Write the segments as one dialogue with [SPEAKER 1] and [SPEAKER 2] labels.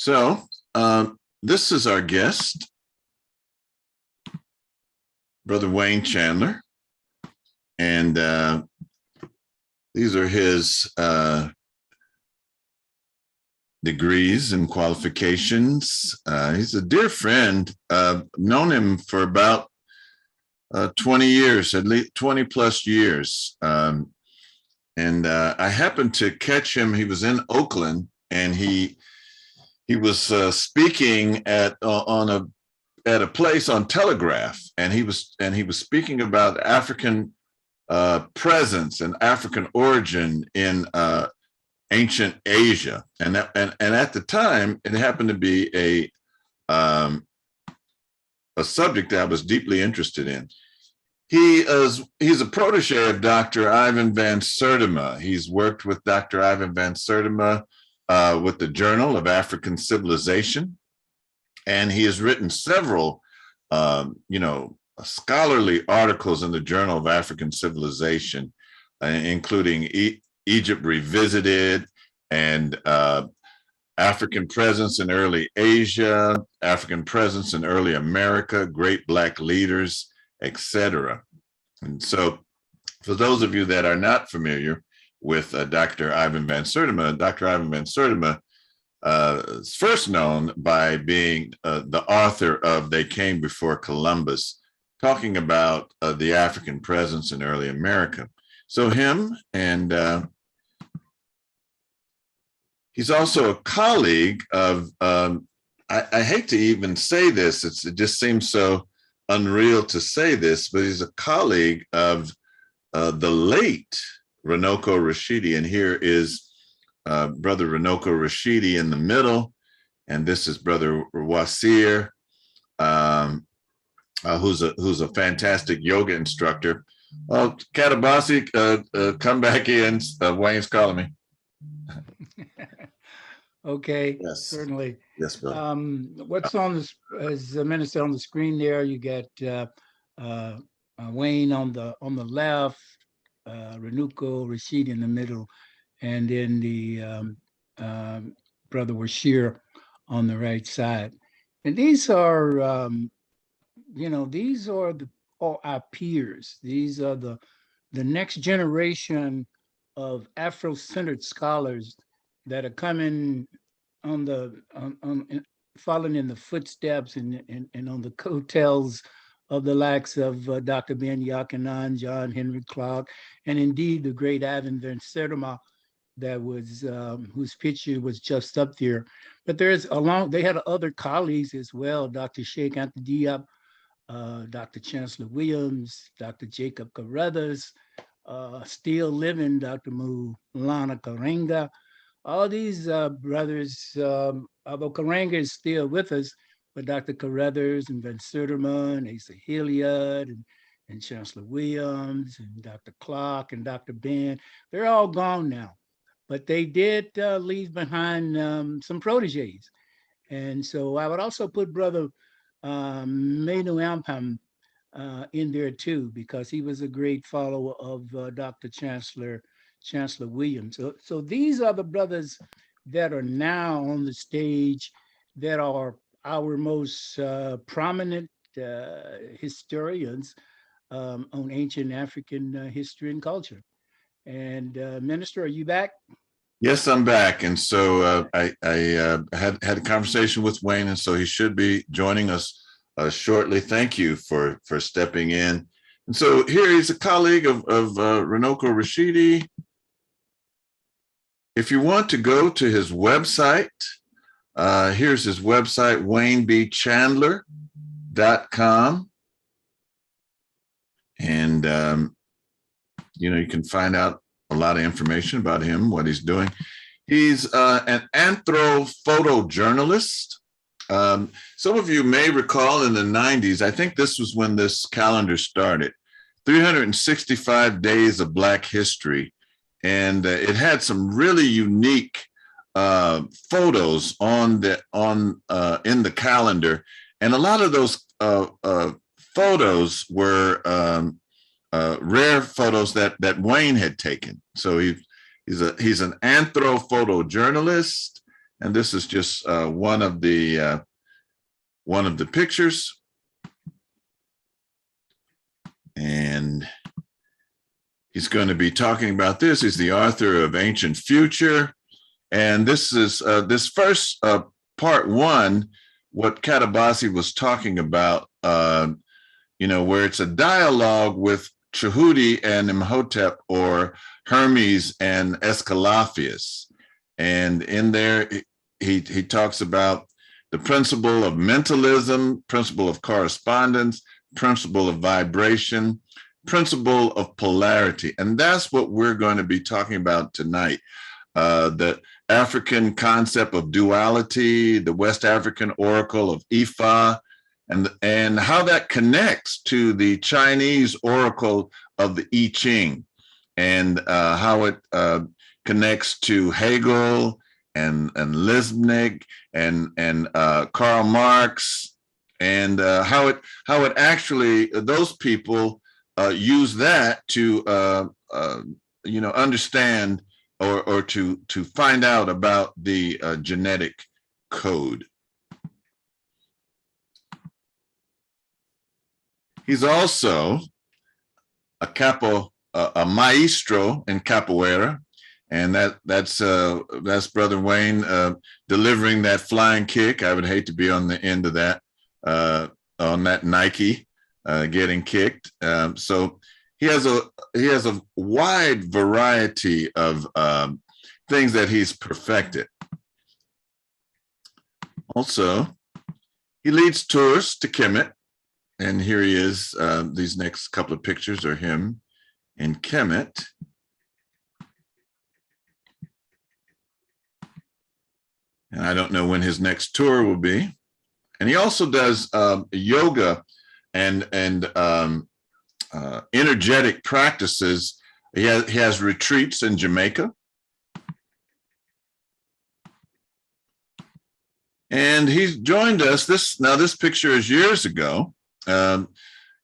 [SPEAKER 1] So this is our guest, Brother Wayne Chandler. And these are his degrees and qualifications. He's a dear friend. Known him for about 20 years, at least 20 plus years. And I happened to catch him. He was in Oakland, and he was speaking at a place on Telegraph, and he was speaking about African presence and African origin in ancient Asia, and at the time it happened to be a subject that I was deeply interested in. He's a protege of Dr. Ivan Van Sertima. He's worked with Dr. Ivan Van Sertima with the Journal of African Civilization, and he has written several, scholarly articles in the Journal of African Civilization, including Egypt Revisited and African Presence in Early Asia, African Presence in Early America, Great Black Leaders, etc. And so, for those of you that are not familiar with Dr. Ivan Van Sertima, Dr. Ivan Van Sertima is first known by being the author of They Came Before Columbus, talking about the African presence in early America. So him, and he's also a colleague of, I hate to even say this, it just seems so unreal to say this, but he's a colleague of the late Runoko Rashidi. And here is Brother Runoko Rashidi in the middle, and this is Brother Wasir, who's a fantastic yoga instructor. Katabasi, come back in. Wayne's calling me.
[SPEAKER 2] Okay,
[SPEAKER 1] yes.
[SPEAKER 2] Certainly.
[SPEAKER 1] Yes, brother.
[SPEAKER 2] What's on this, as the minister on the screen there, you get Wayne on the left, Renuko Rashid in the middle, and then the Brother Washir on the right side. And these are, these are all our peers. These are the next generation of Afro-centered scholars that are coming following in the footsteps and on the coattails of the likes of Dr. Ben Yakanan, John Henry Clark, and indeed the great Ivan Van Sertima, that was whose picture was just up there. But they had other colleagues as well, Dr. Sheikh Anta Diop, Dr. Chancellor Williams, Dr. Jacob Carruthers, still living Dr. Mulana Karenga. All these brothers, although Karenga is still with us, but Dr. Carruthers and Van Sertima and Asa Hilliard and Chancellor Williams and Dr. Clark and Dr. Ben, they're all gone now. But they did leave behind some proteges. And so I would also put Brother Menu Ampam in there too, because he was a great follower of Dr. Chancellor Williams. So these are the brothers that are now on the stage that are our most prominent historians on ancient African history and culture. And Minister, are you back?
[SPEAKER 1] Yes, I'm back. And so I had a conversation with Wayne, and so he should be joining us shortly. Thank you for stepping in. And so here he's a colleague of Runoko Rashidi. If you want to go to his website, here's his website, waynebchandler.com. And, you can find out a lot of information about him, what he's doing. He's an anthrophotojournalist. Some of you may recall in the 90s, I think this was when this calendar started, 365 Days of Black History. And it had some really unique photos in the calendar. And a lot of those photos were rare photos that Wayne had taken. So he's an anthrophotojournalist. And this is just one of the pictures. And he's going to be talking about this. He's the author of Ancient Future. And this is this first part one, what Katabasi was talking about, where it's a dialogue with Chahuti and Imhotep, or Hermes and Escalapius. And in there, he talks about the principle of mentalism, principle of correspondence, principle of vibration, principle of polarity. And that's what we're going to be talking about tonight. The African concept of duality, the West African oracle of Ifa, and how that connects to the Chinese oracle of the I Ching, and how it connects to Hegel and Leibniz and Karl Marx, and how it actually, those people use that to understand or to find out about the genetic code. He's also a maestro in capoeira, and that's Brother Wayne delivering that flying kick. I would hate to be on the end of that, on that Nike, getting kicked. So he has a wide variety of things that he's perfected. Also, he leads tours to Kemet, and here he is. These next couple of pictures are him in Kemet. And I don't know when his next tour will be. And he also does yoga and energetic practices. He has retreats in Jamaica. And he's joined us. This picture is years ago.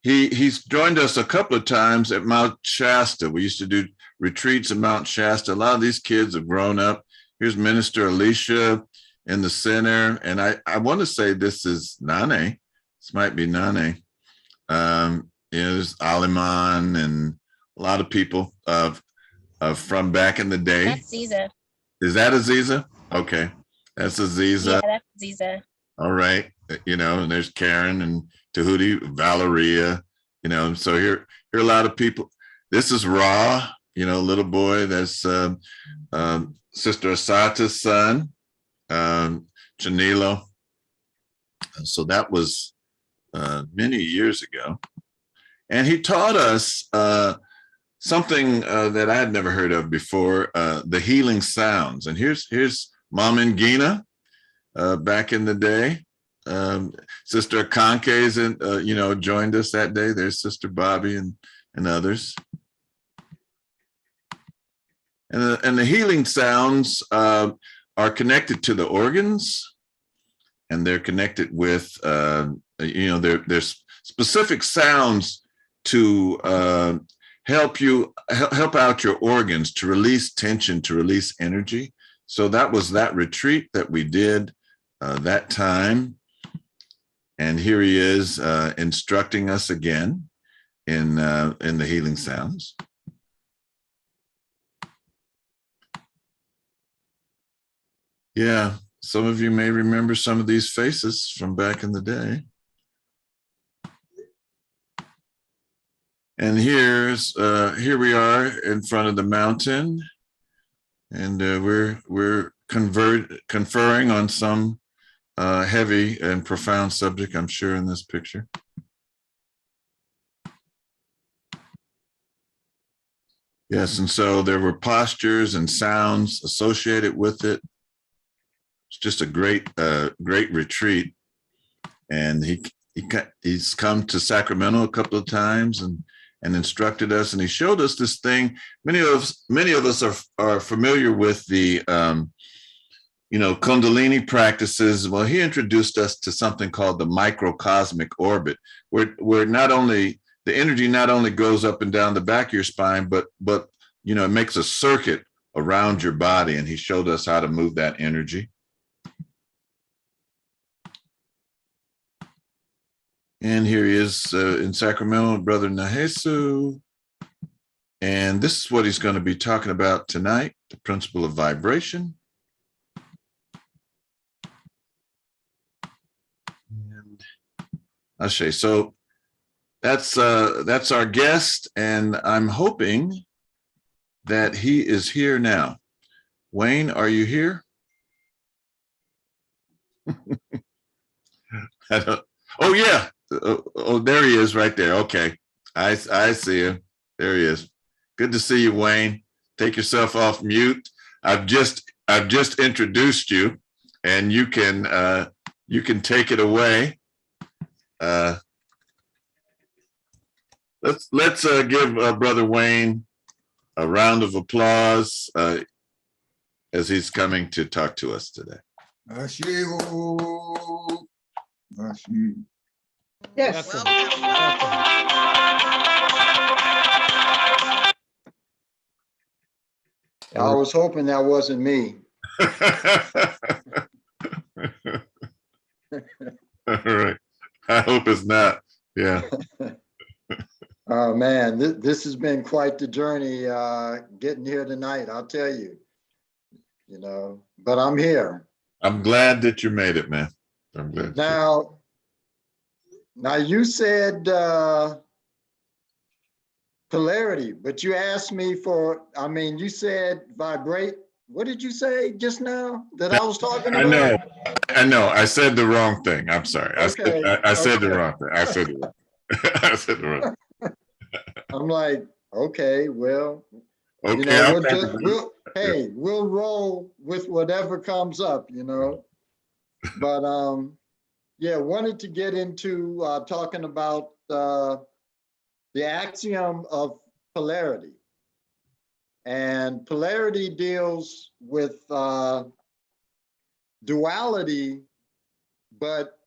[SPEAKER 1] He's joined us a couple of times at Mount Shasta. We used to do retreats at Mount Shasta. A lot of these kids have grown up. Here's Minister Alicia in the center. And I want to say this is Nane. This might be Nane. There's Aliman and a lot of people from back in the day.
[SPEAKER 3] That's Ziza.
[SPEAKER 1] Is that Aziza? Okay. That's Aziza.
[SPEAKER 3] Yeah, that's Ziza.
[SPEAKER 1] All right. And there's Karen and Tahuti, Valeria, so here are a lot of people. This is Ra, little boy. That's Sister Asata's son, Chanilo. So that was many years ago. And he taught us something that I had never heard of before, the healing sounds. And here's Mom and Gina back in the day. Sister Akanke's joined us that day. There's Sister Bobby and others. And the healing sounds are connected to the organs, and they're connected with there's specific sounds to help out your organs, to release tension, to release energy. So that was that retreat that we did that time. And here he is instructing us again in the healing sounds. Yeah, some of you may remember some of these faces from back in the day. And here we are in front of the mountain, and we're conferring on some heavy and profound subject, I'm sure, in this picture. Yes, and so there were postures and sounds associated with it. It's just a great retreat, and he's come to Sacramento a couple of times and instructed us, and he showed us this thing. Many of us are familiar with the Kundalini practices. Well, he introduced us to something called the microcosmic orbit, where not only the energy not only goes up and down the back of your spine, but it makes a circuit around your body. And he showed us how to move that energy. And here he is in Sacramento, Brother Nahesu. And this is what he's going to be talking about tonight, the principle of vibration. And Ashe. So that's our guest, and I'm hoping that he is here now. Wayne, are you here? Oh yeah. Oh, there he is right there. Okay. I see him. There he is. Good to see you, Wayne. Take yourself off mute. I've just introduced you, and you can take it away. Let's give Brother Wayne a round of applause as he's coming to talk to us today.
[SPEAKER 2] Yes.
[SPEAKER 3] I was hoping that wasn't me.
[SPEAKER 1] All right. I hope it's not. Yeah.
[SPEAKER 3] Oh man, this has been quite the journey getting here tonight, I'll tell you. You know, but I'm here.
[SPEAKER 1] I'm glad that you made it, man. I'm glad.
[SPEAKER 3] Now you said polarity, but you asked me for, I mean, you said vibrate. What did you say just now that I was talking about?
[SPEAKER 1] I know. I said the wrong thing. I'm sorry.
[SPEAKER 3] Okay.
[SPEAKER 1] I said the wrong thing. I said the wrong thing.
[SPEAKER 3] I'm like, okay, well,
[SPEAKER 1] Okay.
[SPEAKER 3] you know, we'll roll with whatever comes up, you know. But yeah, wanted to get into talking about the axiom of polarity. And polarity deals with duality, but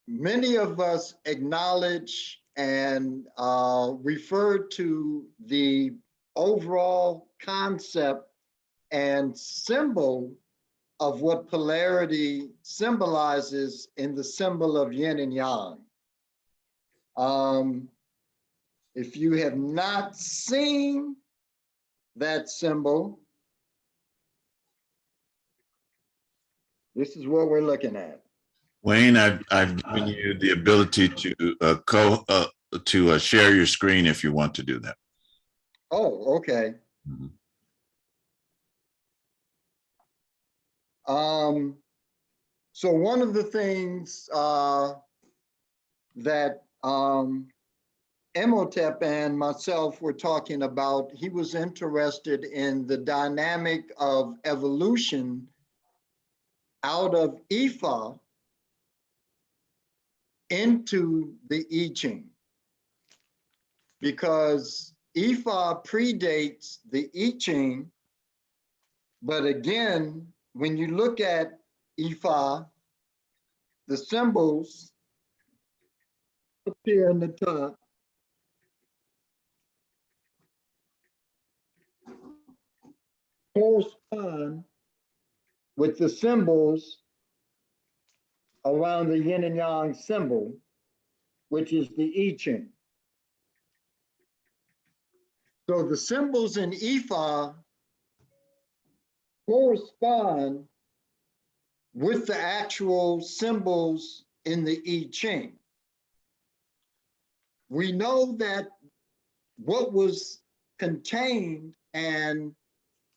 [SPEAKER 3] many of us acknowledge and refer to the overall concept and symbol of what polarity symbolizes in the symbol of yin and yang. If you have not seen that symbol, this is what we're looking at.
[SPEAKER 1] Wayne, I've given you the ability to share your screen if you want to do that.
[SPEAKER 3] Oh, okay.
[SPEAKER 1] Mhm.
[SPEAKER 3] So one of the things that Imhotep and myself were talking about, he was interested in the dynamic of evolution out of Ifa into the I Ching, because Ifa predates the I Ching. But again, when you look at Ifa, the symbols up here in the top correspond with the symbols around the yin and yang symbol, which is the I Ching. So the symbols in Ifa correspond with the actual symbols in the I Ching. We know that what was contained and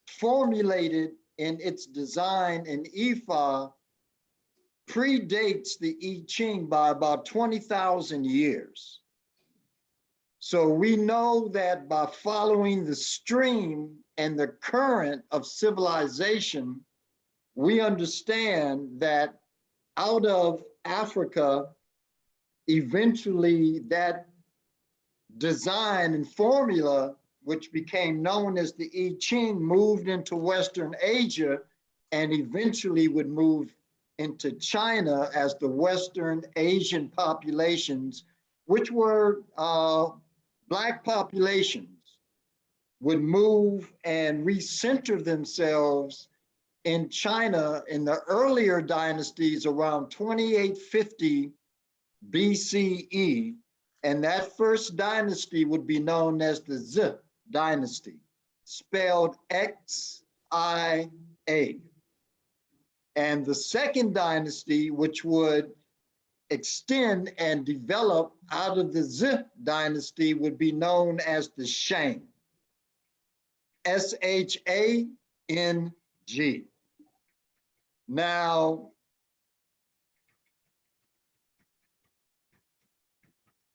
[SPEAKER 3] formulated in its design in Ifa predates the I Ching by about 20,000 years. So we know that by following the stream and the current of civilization, we understand that out of Africa, eventually that design and formula, which became known as the I Ching, moved into Western Asia and eventually would move into China as the Western Asian populations, which were Black populations, would move and recenter themselves in China in the earlier dynasties around 2850 BCE, and that first dynasty would be known as the Z dynasty, spelled XIA. And the second dynasty, which would extend and develop out of the Z dynasty, would be known as the Shang, SHANG. Now,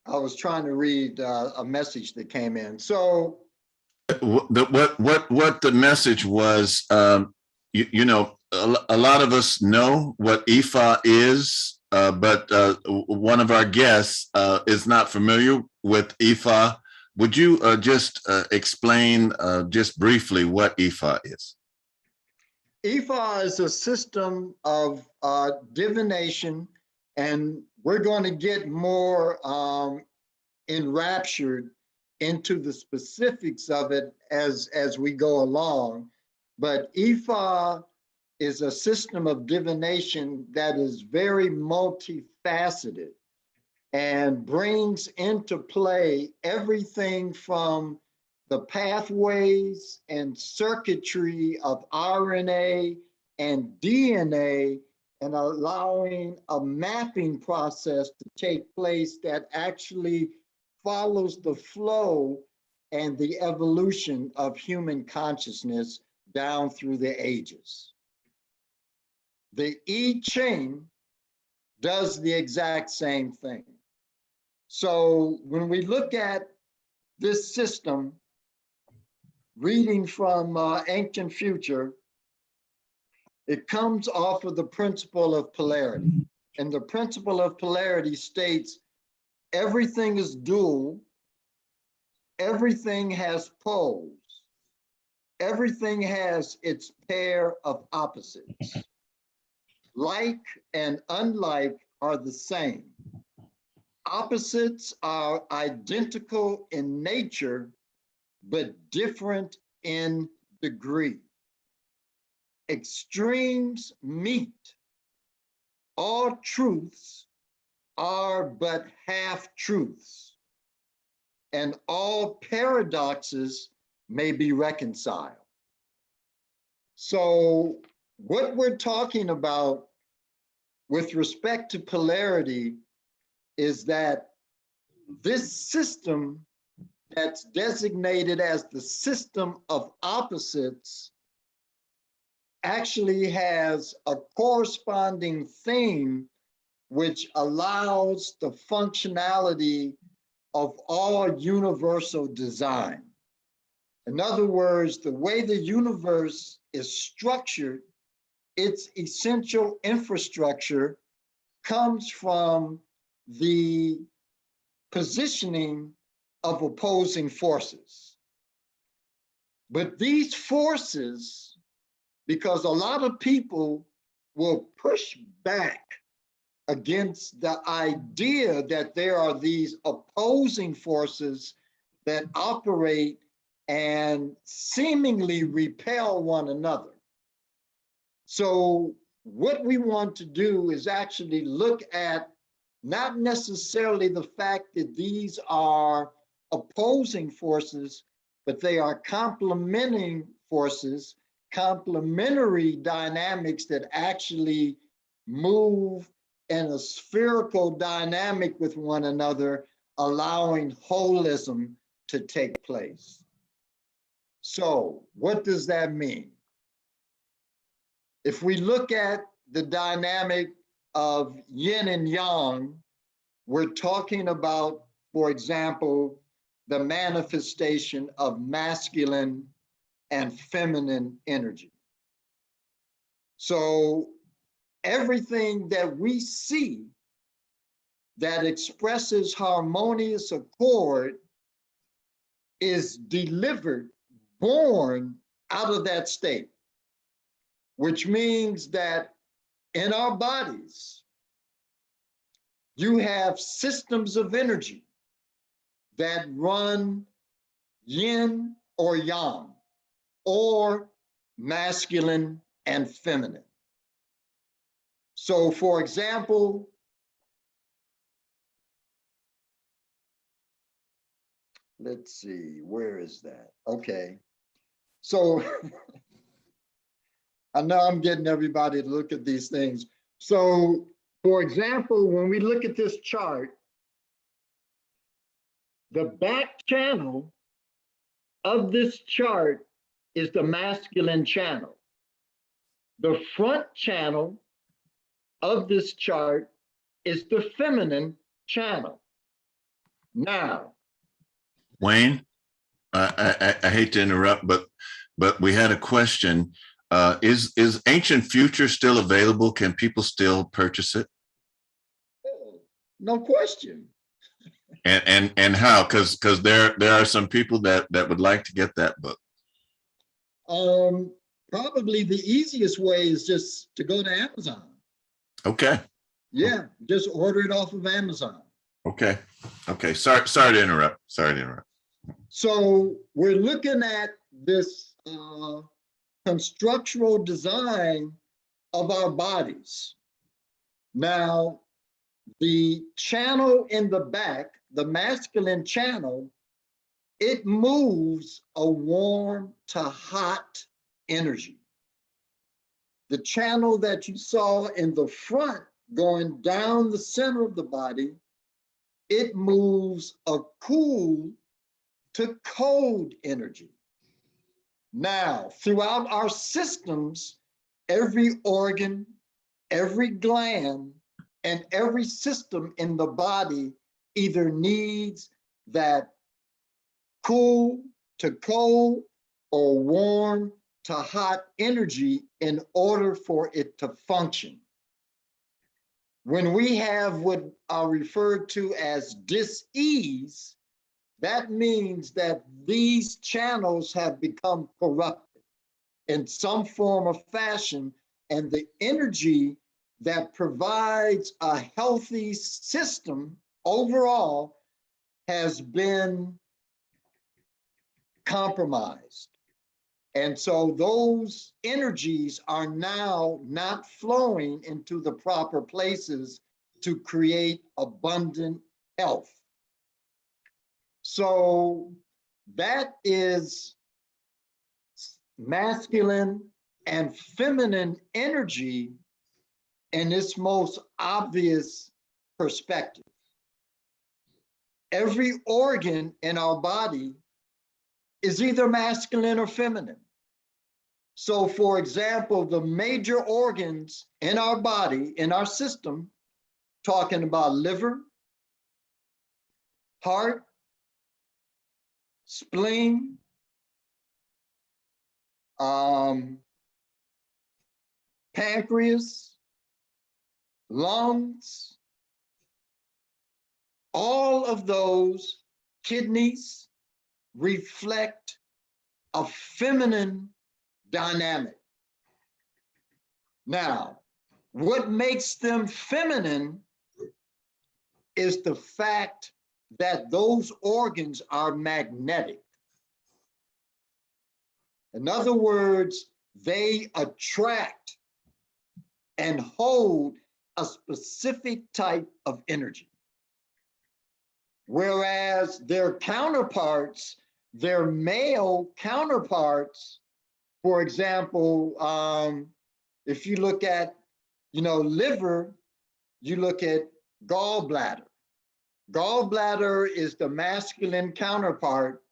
[SPEAKER 3] I was trying to read a message that came in. So
[SPEAKER 1] What the message was, you know, a lot of us know what Ifa is, but one of our guests is not familiar with Ifa. Would you just explain just briefly what Ifa is?
[SPEAKER 3] Ifa is a system of divination, and we're going to get more enraptured into the specifics of it as we go along. But Ifa is a system of divination that is very multifaceted and brings into play everything from the pathways and circuitry of RNA and DNA, and allowing a mapping process to take place that actually follows the flow and the evolution of human consciousness down through the ages. The I Ching does the exact same thing. So when we look at this system, reading from Ancient Future, it comes off of the principle of polarity. And the principle of polarity states everything is dual, everything has poles, everything has its pair of opposites. Like and unlike are the same. Opposites are identical in nature, but different in degree. Extremes meet. All truths are but half-truths, and all paradoxes may be reconciled. So what we're talking about with respect to polarity is that this system that's designated as the system of opposites actually has a corresponding theme which allows the functionality of all universal design. In other words, the way the universe is structured, its essential infrastructure comes from the positioning of opposing forces. But these forces, because a lot of people will push back against the idea that there are these opposing forces that operate and seemingly repel one another. So what we want to do is actually look at not necessarily the fact that these are opposing forces, but they are complementing forces, complementary dynamics that actually move in a spherical dynamic with one another, allowing holism to take place. So what does that mean? If we look at the dynamic of yin and yang, we're talking about, for example, the manifestation of masculine and feminine energy. So everything that we see that expresses harmonious accord is delivered, born out of that state, which means that in our bodies, you have systems of energy that run yin or yang, or masculine and feminine. So for example, let's see, where is that? Okay. So I know I'm getting everybody to look at these things. So for example, when we look at this chart, the back channel of this chart is the masculine channel. The front channel of this chart is the feminine channel. Now,
[SPEAKER 1] Wayne, I hate to interrupt, but we had a question. Is Ancient Future still available? Can people still purchase it?
[SPEAKER 3] no question.
[SPEAKER 1] And how? Because there are some people that would like to get that book.
[SPEAKER 3] Probably the easiest way is just to go to Amazon.
[SPEAKER 1] Okay.
[SPEAKER 3] Yeah, just order it off of Amazon.
[SPEAKER 1] Okay. Okay. Sorry to interrupt. Sorry to interrupt.
[SPEAKER 3] So we're looking at this constructural design of our bodies. Now, the channel in the back, the masculine channel, it moves a warm to hot energy. The channel that you saw in the front going down the center of the body, it moves a cool to cold energy. Now, throughout our systems, every organ, every gland, and every system in the body either needs that cool to cold or warm to hot energy in order for it to function. When we have what are referred to as dis-ease, that means that these channels have become corrupted in some form or fashion, and the energy that provides a healthy system overall has been compromised. And so those energies are now not flowing into the proper places to create abundant health. So that is masculine and feminine energy in its most obvious perspective. Every organ in our body is either masculine or feminine. So for example, the major organs in our body, in our system, talking about liver, heart, spleen, pancreas, lungs, all of those, kidneys, reflect a feminine dynamic. Now, what makes them feminine is the fact that those organs are magnetic. In other words, they attract and hold a specific type of energy. Whereas their counterparts, their male counterparts, for example, if you look at, liver, you look at gallbladder. Gallbladder is the masculine counterpart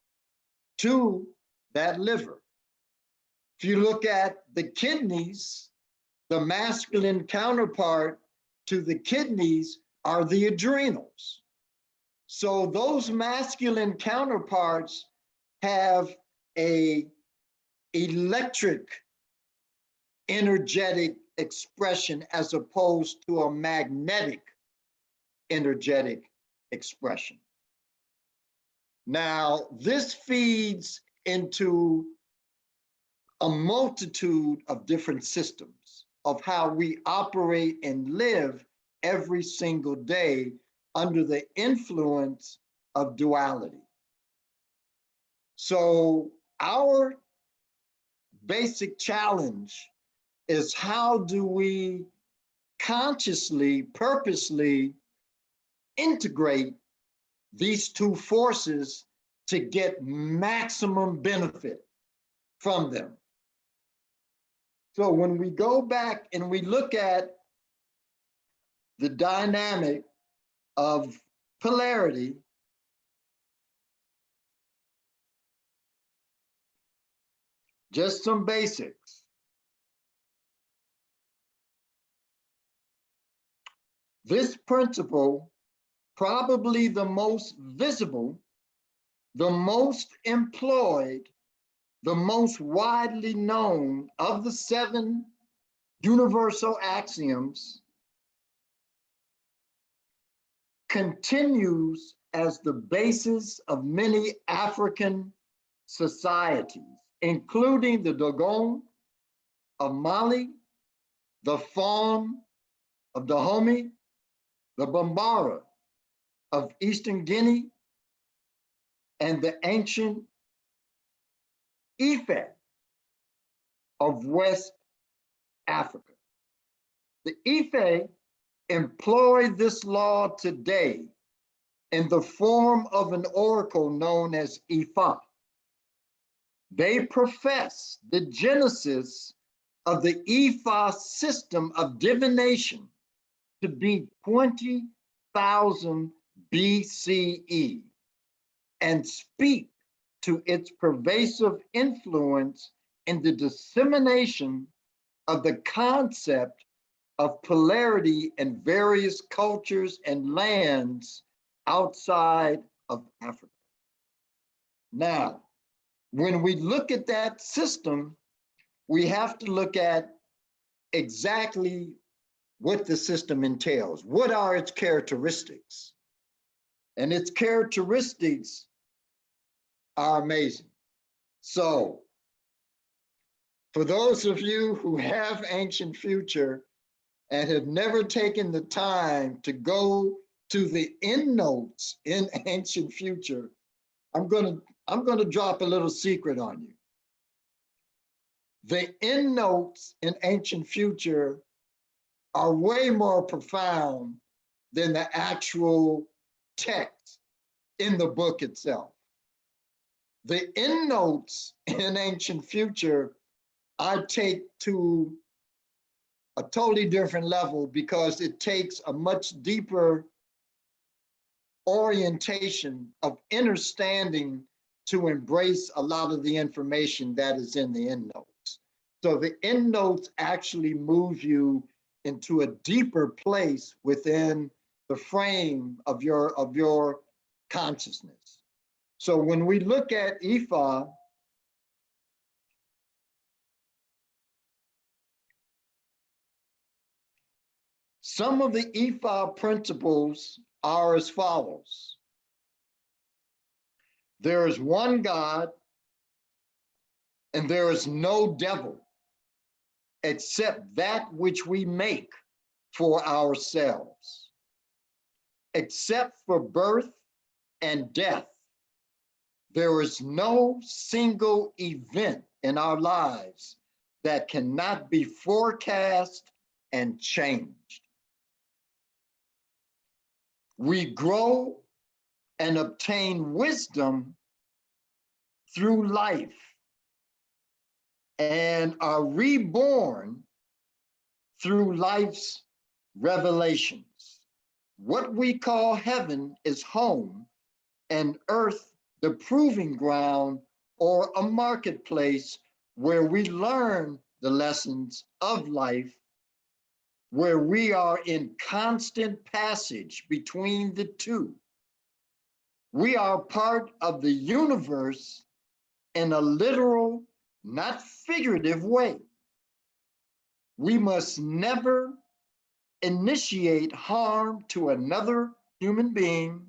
[SPEAKER 3] to that liver. If you look at the kidneys, the masculine counterpart to the kidneys are the adrenals. So those masculine counterparts have a electric energetic expression as opposed to a magnetic energetic expression. Now, this feeds into a multitude of different systems of how we operate and live every single day under the influence of duality. So our basic challenge is, how do we consciously, purposely integrate these two forces to get maximum benefit from them. So when we go back and we look at the dynamic of polarity, just some basics. This principle, probably the most visible, the most employed, the most widely known of the 7 universal axioms, continues as the basis of many African societies, including the Dogon of Mali, the Fon of Dahomey, the Bambara of Eastern Guinea, and the ancient Ife of West Africa. The Ife employ this law today in the form of an oracle known as Ifa. They profess the genesis of the Ifa system of divination to be 20,000 BCE and speak to its pervasive influence in the dissemination of the concept of polarity in various cultures and lands outside of Africa. Now, when we look at that system, we have to look at exactly what the system entails. What are its characteristics? And its characteristics are amazing. So, for those of you who have Ancient Future and have never taken the time to go to the endnotes in Ancient Future, I'm gonna drop a little secret on you. The endnotes in Ancient Future are way more profound than the actual text in the book itself. The endnotes in Ancient Future I take to a totally different level because it takes a much deeper orientation of understanding to embrace a lot of the information that is in the endnotes. So the endnotes actually move you into a deeper place within the frame of your consciousness. So when we look at Ifa, some of the Ifa principles are as follows. There is one God, and there is no devil except that which we make for ourselves. Except for birth and death, there is no single event in our lives that cannot be forecast and changed. We grow and obtain wisdom through life and are reborn through life's revelations. What we call heaven is home, and earth the proving ground or a marketplace where we learn the lessons of life, where we are in constant passage between the two. We are part of the universe in a literal, not figurative way. We must never initiate harm to another human being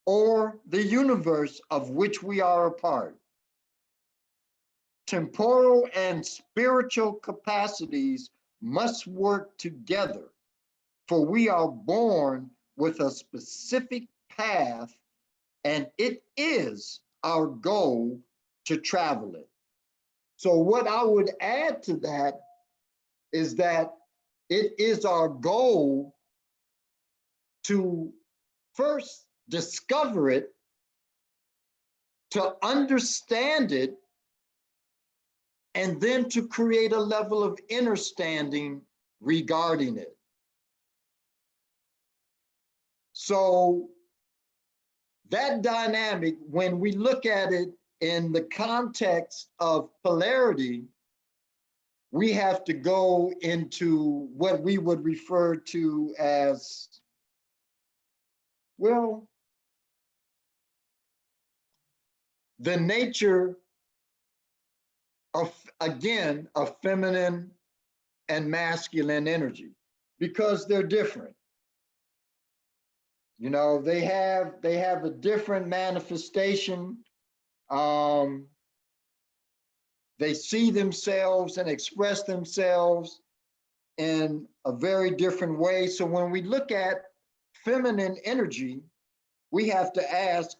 [SPEAKER 3] or the universe of which we are a part. Temporal and spiritual capacities must work together, for we are born with a specific path, and it is our goal to travel it. So what I would add to that is that it is our goal to first discover it to understand it, and then to create a level of understanding regarding it. So that dynamic, when we look at it in the context of polarity, we have to go into what we would refer to as, well, the nature of, again, of feminine and masculine energy, because they're different. You know, they have a different manifestation. They see themselves and express themselves in a very different way. So when we look at feminine energy, we have to ask,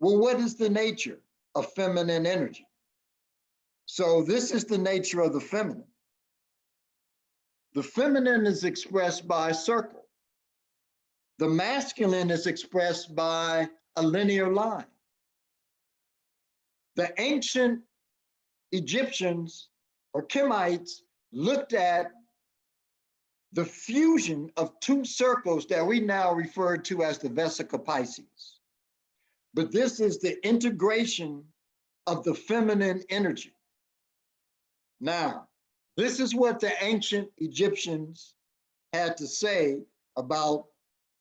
[SPEAKER 3] well, what is the nature of feminine energy? So this is the nature of the feminine. The feminine is expressed by a circle. The masculine is expressed by a linear line. The ancient Egyptians or Kemites looked at the fusion of two circles that we now refer to as the Vesica Pisces. But this is the integration of the feminine energy. Now, this is what the ancient Egyptians had to say about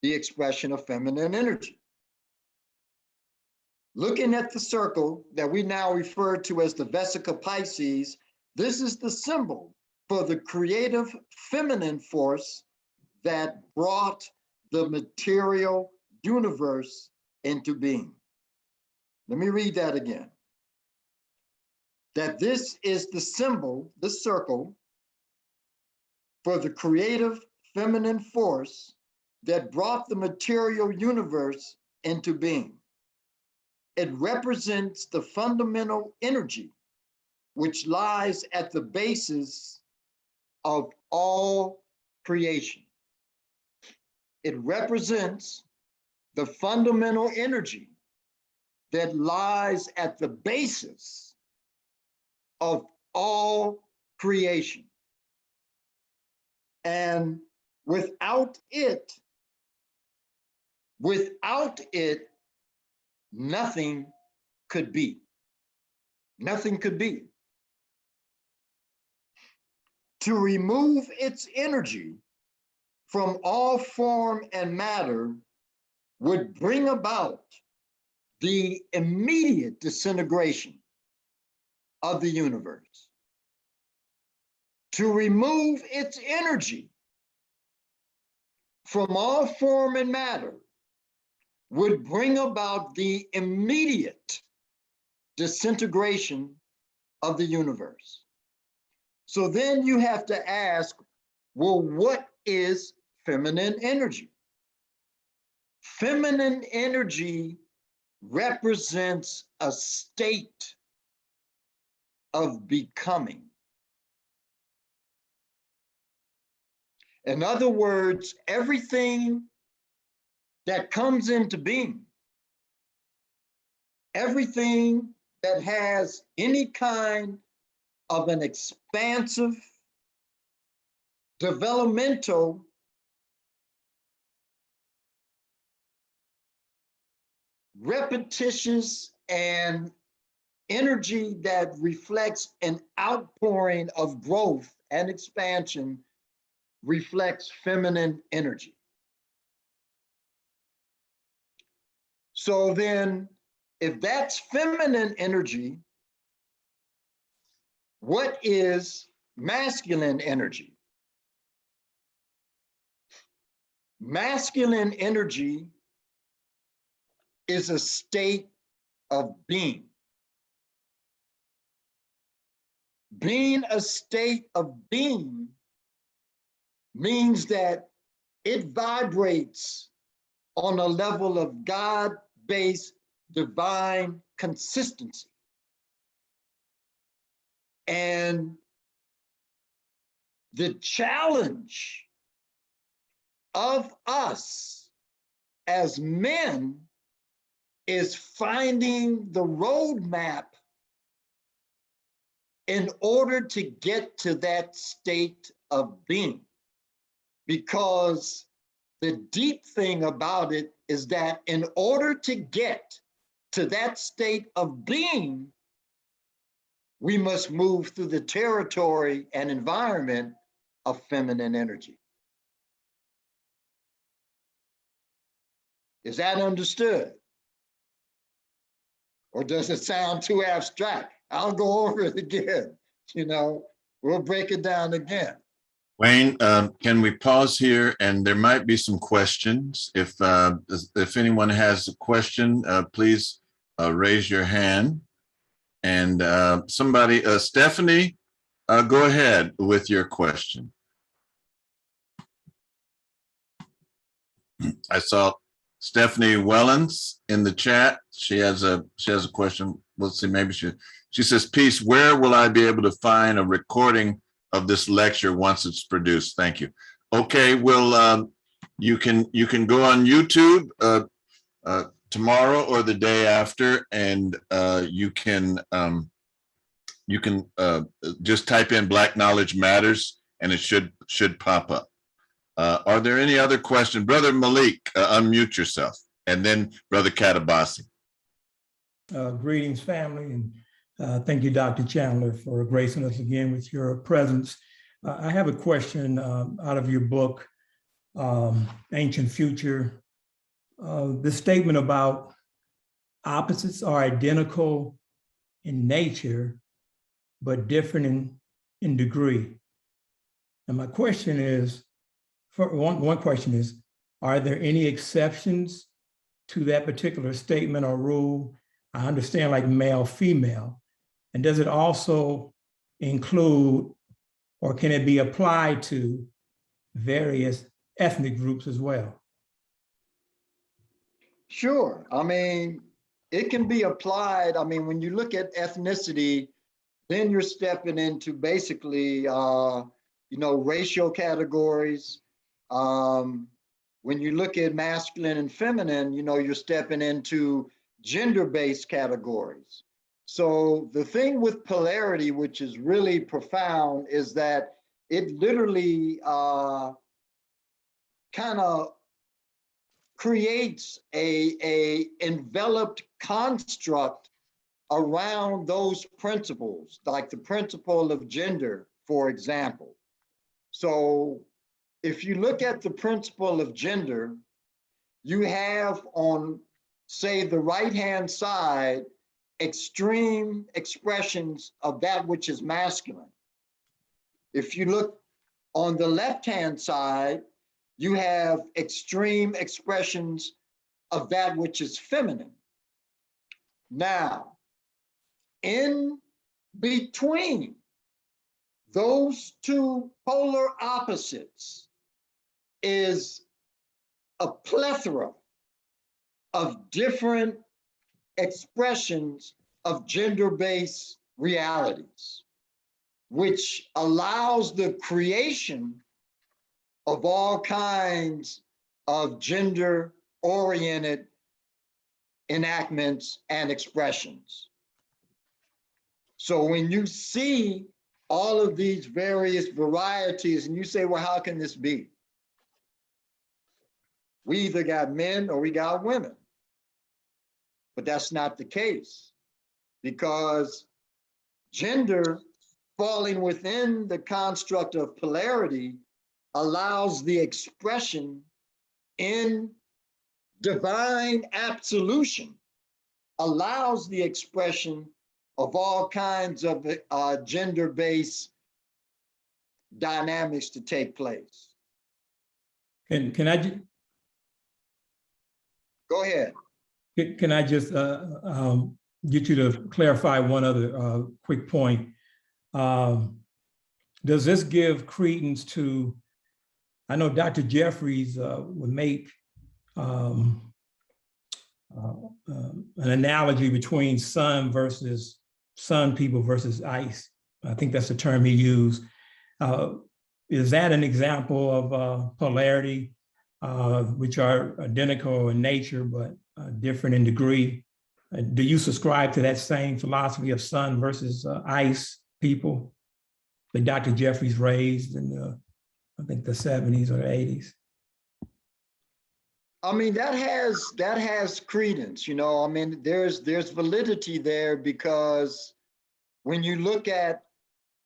[SPEAKER 3] the expression of feminine energy. Looking at the circle that we now refer to as the Vesica Pisces, this is the symbol for the creative feminine force that brought the material universe into being. Let me read that again. That this is the symbol, the circle, for the creative feminine force that brought the material universe into being. It represents the fundamental energy which lies at the basis of all creation. It represents the fundamental energy that lies at the basis of all creation. And without it, nothing could be. Nothing could be. To remove its energy from all form and matter would bring about the immediate disintegration of the universe. To remove its energy from all form and matter would bring about the immediate disintegration of the universe. So then you have to ask, well, what is feminine energy? Feminine energy represents a state of becoming. In other words, everything that comes into being, everything that has any kind of an expansive, developmental, repetitious, and energy that reflects an outpouring of growth and expansion reflects feminine energy. So then, if that's feminine energy, what is masculine energy? Masculine energy is a state of being. Being a state of being means that it vibrates on a level of God-based divine consistency. And the challenge of us as men is finding the roadmap in order to get to that state of being. Because the deep thing about it is that in order to get to that state of being, we must move through the territory and environment of feminine energy. Is that understood? Or does it sound too abstract? I'll go over it again. We'll break it down again.
[SPEAKER 1] Wayne, can we pause here? And there might be some questions. If anyone has a question, please raise your hand. And somebody, Stephanie, go ahead with your question. I saw Stephanie Wellens in the chat. She has a question. Let's see, maybe she says, "Peace, where will I be able to find a recording of this lecture once it's produced?" Thank you. Okay, well, you can go on YouTube tomorrow or the day after, and you can just type in Black Knowledge Matters, and it should pop up. Are there any other questions? Brother Malik, unmute yourself, and then Brother Katabasi.
[SPEAKER 4] Greetings, family, and thank you, Dr. Chandler, for gracing us again with your presence. I have a question out of your book, Ancient Future. The statement about opposites are identical in nature, but different in degree. And my question is, one question is, are there any exceptions to that particular statement or rule? I understand like male, female. And does it also include, or can it be applied to various ethnic groups as well?
[SPEAKER 3] Sure. I mean, it can be applied. I mean, when you look at ethnicity, then you're stepping into basically, racial categories. When you look at masculine and feminine, you're stepping into gender-based categories. So the thing with polarity, which is really profound, is that it literally kind of creates a enveloped construct around those principles, like the principle of gender, for example. So if you look at the principle of gender, you have on, say, the right-hand side, extreme expressions of that which is masculine. If you look on the left-hand side, you have extreme expressions of that which is feminine. Now, in between those two polar opposites is a plethora of different expressions of gender-based realities, which allows the creation of all kinds of gender-oriented enactments and expressions. So when you see all of these various varieties and you say, well, how can this be? We either got men or we got women. But that's not the case, because gender falling within the construct of polarity allows the expression in divine absolution, allows the expression of all kinds of gender-based dynamics to take place.
[SPEAKER 4] Can I
[SPEAKER 3] go ahead?
[SPEAKER 4] Can I just get you to clarify one other quick point? Does this give credence to, I know Dr. Jeffries would make an analogy between sun people versus ice. I think that's the term he used. Is that an example of polarity, which are identical in nature, but different in degree. Do you subscribe to that same philosophy of sun versus ice people that Dr. Jeffries raised in the, I think the 70s or 80s?
[SPEAKER 3] I mean, that has credence, you know. I mean, there's validity there, because when you look at,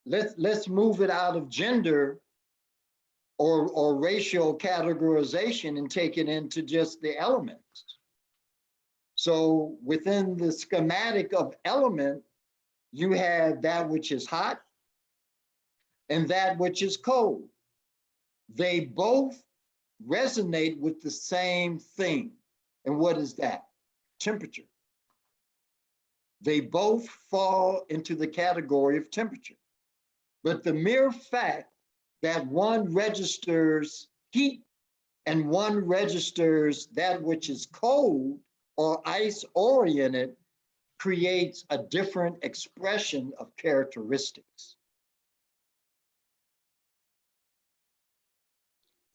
[SPEAKER 3] let's move it out of gender or racial categorization and take it into just the elements. So within the schematic of element, you have that which is hot and that which is cold. They both resonate with the same thing. And what is that? Temperature. They both fall into the category of temperature. But the mere fact that one registers heat and one registers that which is cold or ice oriented creates a different expression of characteristics.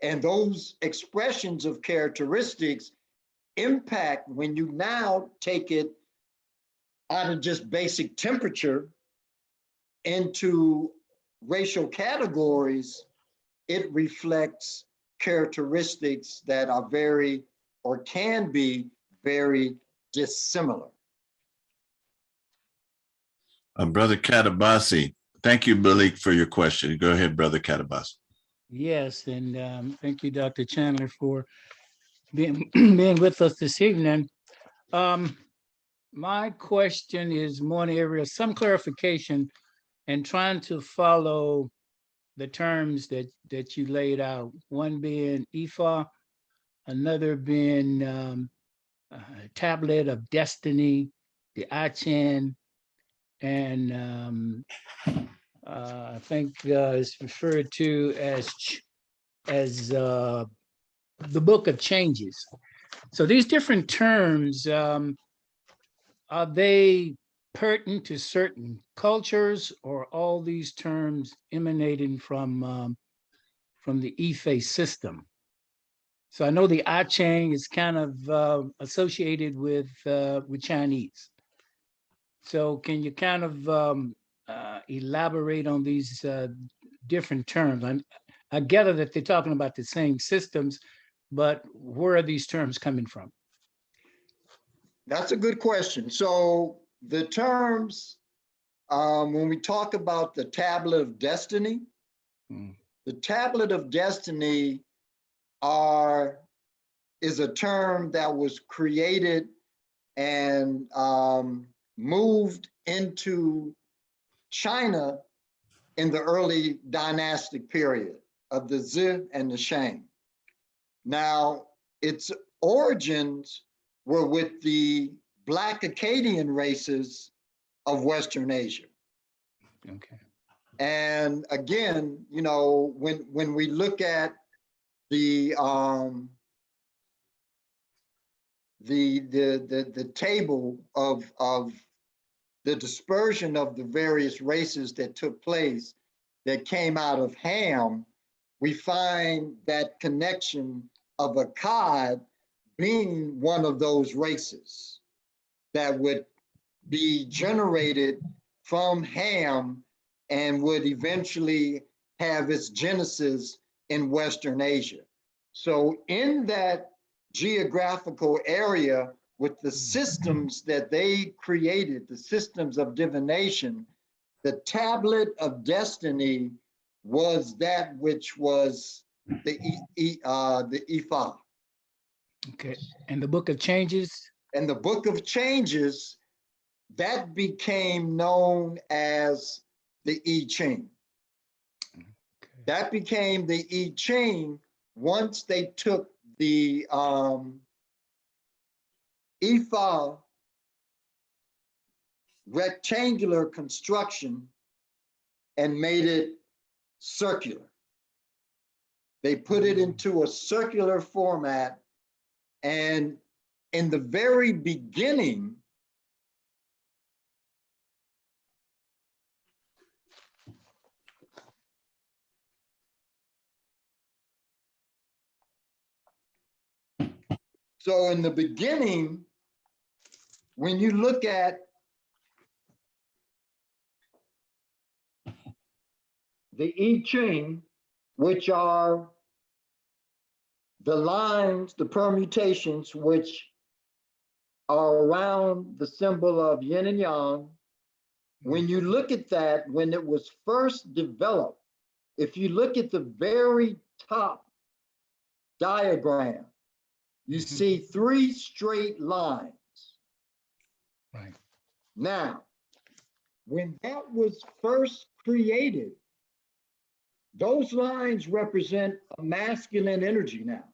[SPEAKER 3] And those expressions of characteristics impact, when you now take it out of just basic temperature into racial categories, it reflects characteristics that are very, or can be very dissimilar.
[SPEAKER 1] Brother Katabasi, thank you, Malik, for your question. Go ahead, Brother Katabasi.
[SPEAKER 2] Yes, and thank you, Dr. Chandler, for being being with us this evening. My question is more in the area of some clarification and trying to follow the terms that you laid out. One being Ifa, another being Tablet of Destiny, the Achan, and I think it's referred to as the Book of Changes. So these different terms, are they pertinent to certain cultures, or all these terms emanating from the Ife system? So I know the Achan is kind of associated with Chinese. So can you kind of elaborate on these different terms? I gather that they're talking about the same systems, but where are these terms coming from?
[SPEAKER 3] That's a good question. So the terms, when we talk about the Tablet of Destiny, the Tablet of Destiny is a term that was created and moved into China in the early dynastic period of the Zi and the Shang. Now, its origins were with the Black Akkadian races of Western Asia.
[SPEAKER 2] Okay.
[SPEAKER 3] And again, you know, when we look at the table of the dispersion of the various races that took place that came out of Ham, we find that connection of Akkad being one of those races that would be generated from Ham and would eventually have its genesis in Western Asia. So in that geographical area, with the systems that they created, the systems of divination, the Tablet of Destiny was that which was the Ifa.
[SPEAKER 2] Okay, and the Book of Changes?
[SPEAKER 3] And the Book of Changes, that became known as the I Ching.
[SPEAKER 2] Okay.
[SPEAKER 3] That became the I Ching once they took the Ifa rectangular construction and made it circular. They put it into a circular format, and in the very beginning, So in the beginning, when you look at the I Ching, which are the lines, the permutations, which are around the symbol of yin and yang, when you look at that, when it was first developed, if you look at the very top diagram, you see 3 straight lines.
[SPEAKER 2] Right.
[SPEAKER 3] Now, when that was first created, those lines represent a masculine energy now.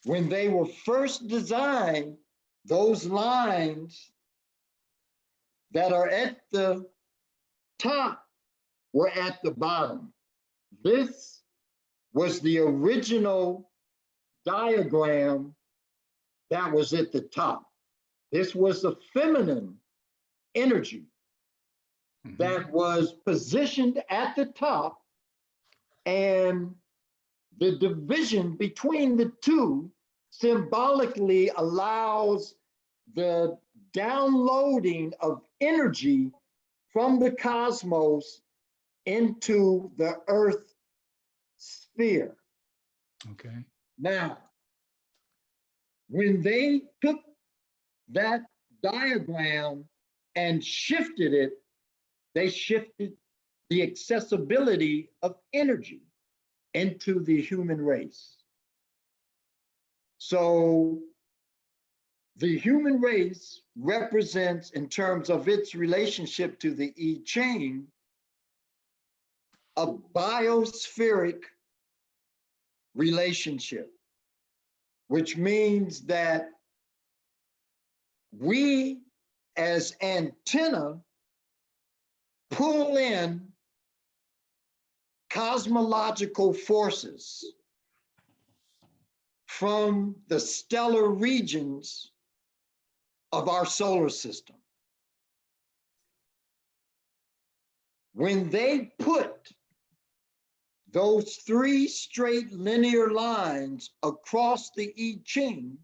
[SPEAKER 3] When they were first designed, those lines that are at the top were at the bottom. This was the original diagram that was at the top. This was the feminine energy that was positioned at the top, and the division between the two symbolically allows the downloading of energy from the cosmos into the earth sphere.
[SPEAKER 2] Okay.
[SPEAKER 3] Now, when they took that diagram and shifted it, they shifted the accessibility of energy into the human race. So the human race represents, in terms of its relationship to the I Ching, a biospheric relationship, which means that we as antenna pull in cosmological forces from the stellar regions of our solar system. When they put those 3 straight linear lines across the I Ching,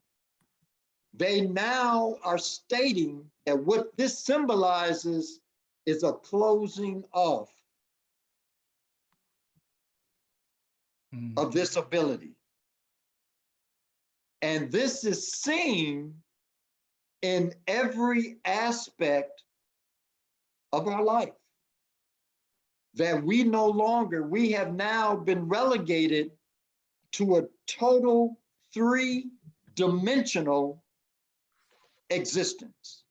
[SPEAKER 3] they now are stating that what this symbolizes is a closing off of this ability. And this is seen in every aspect of our life. That we no longer, we have now been relegated to a total 3-dimensional existence.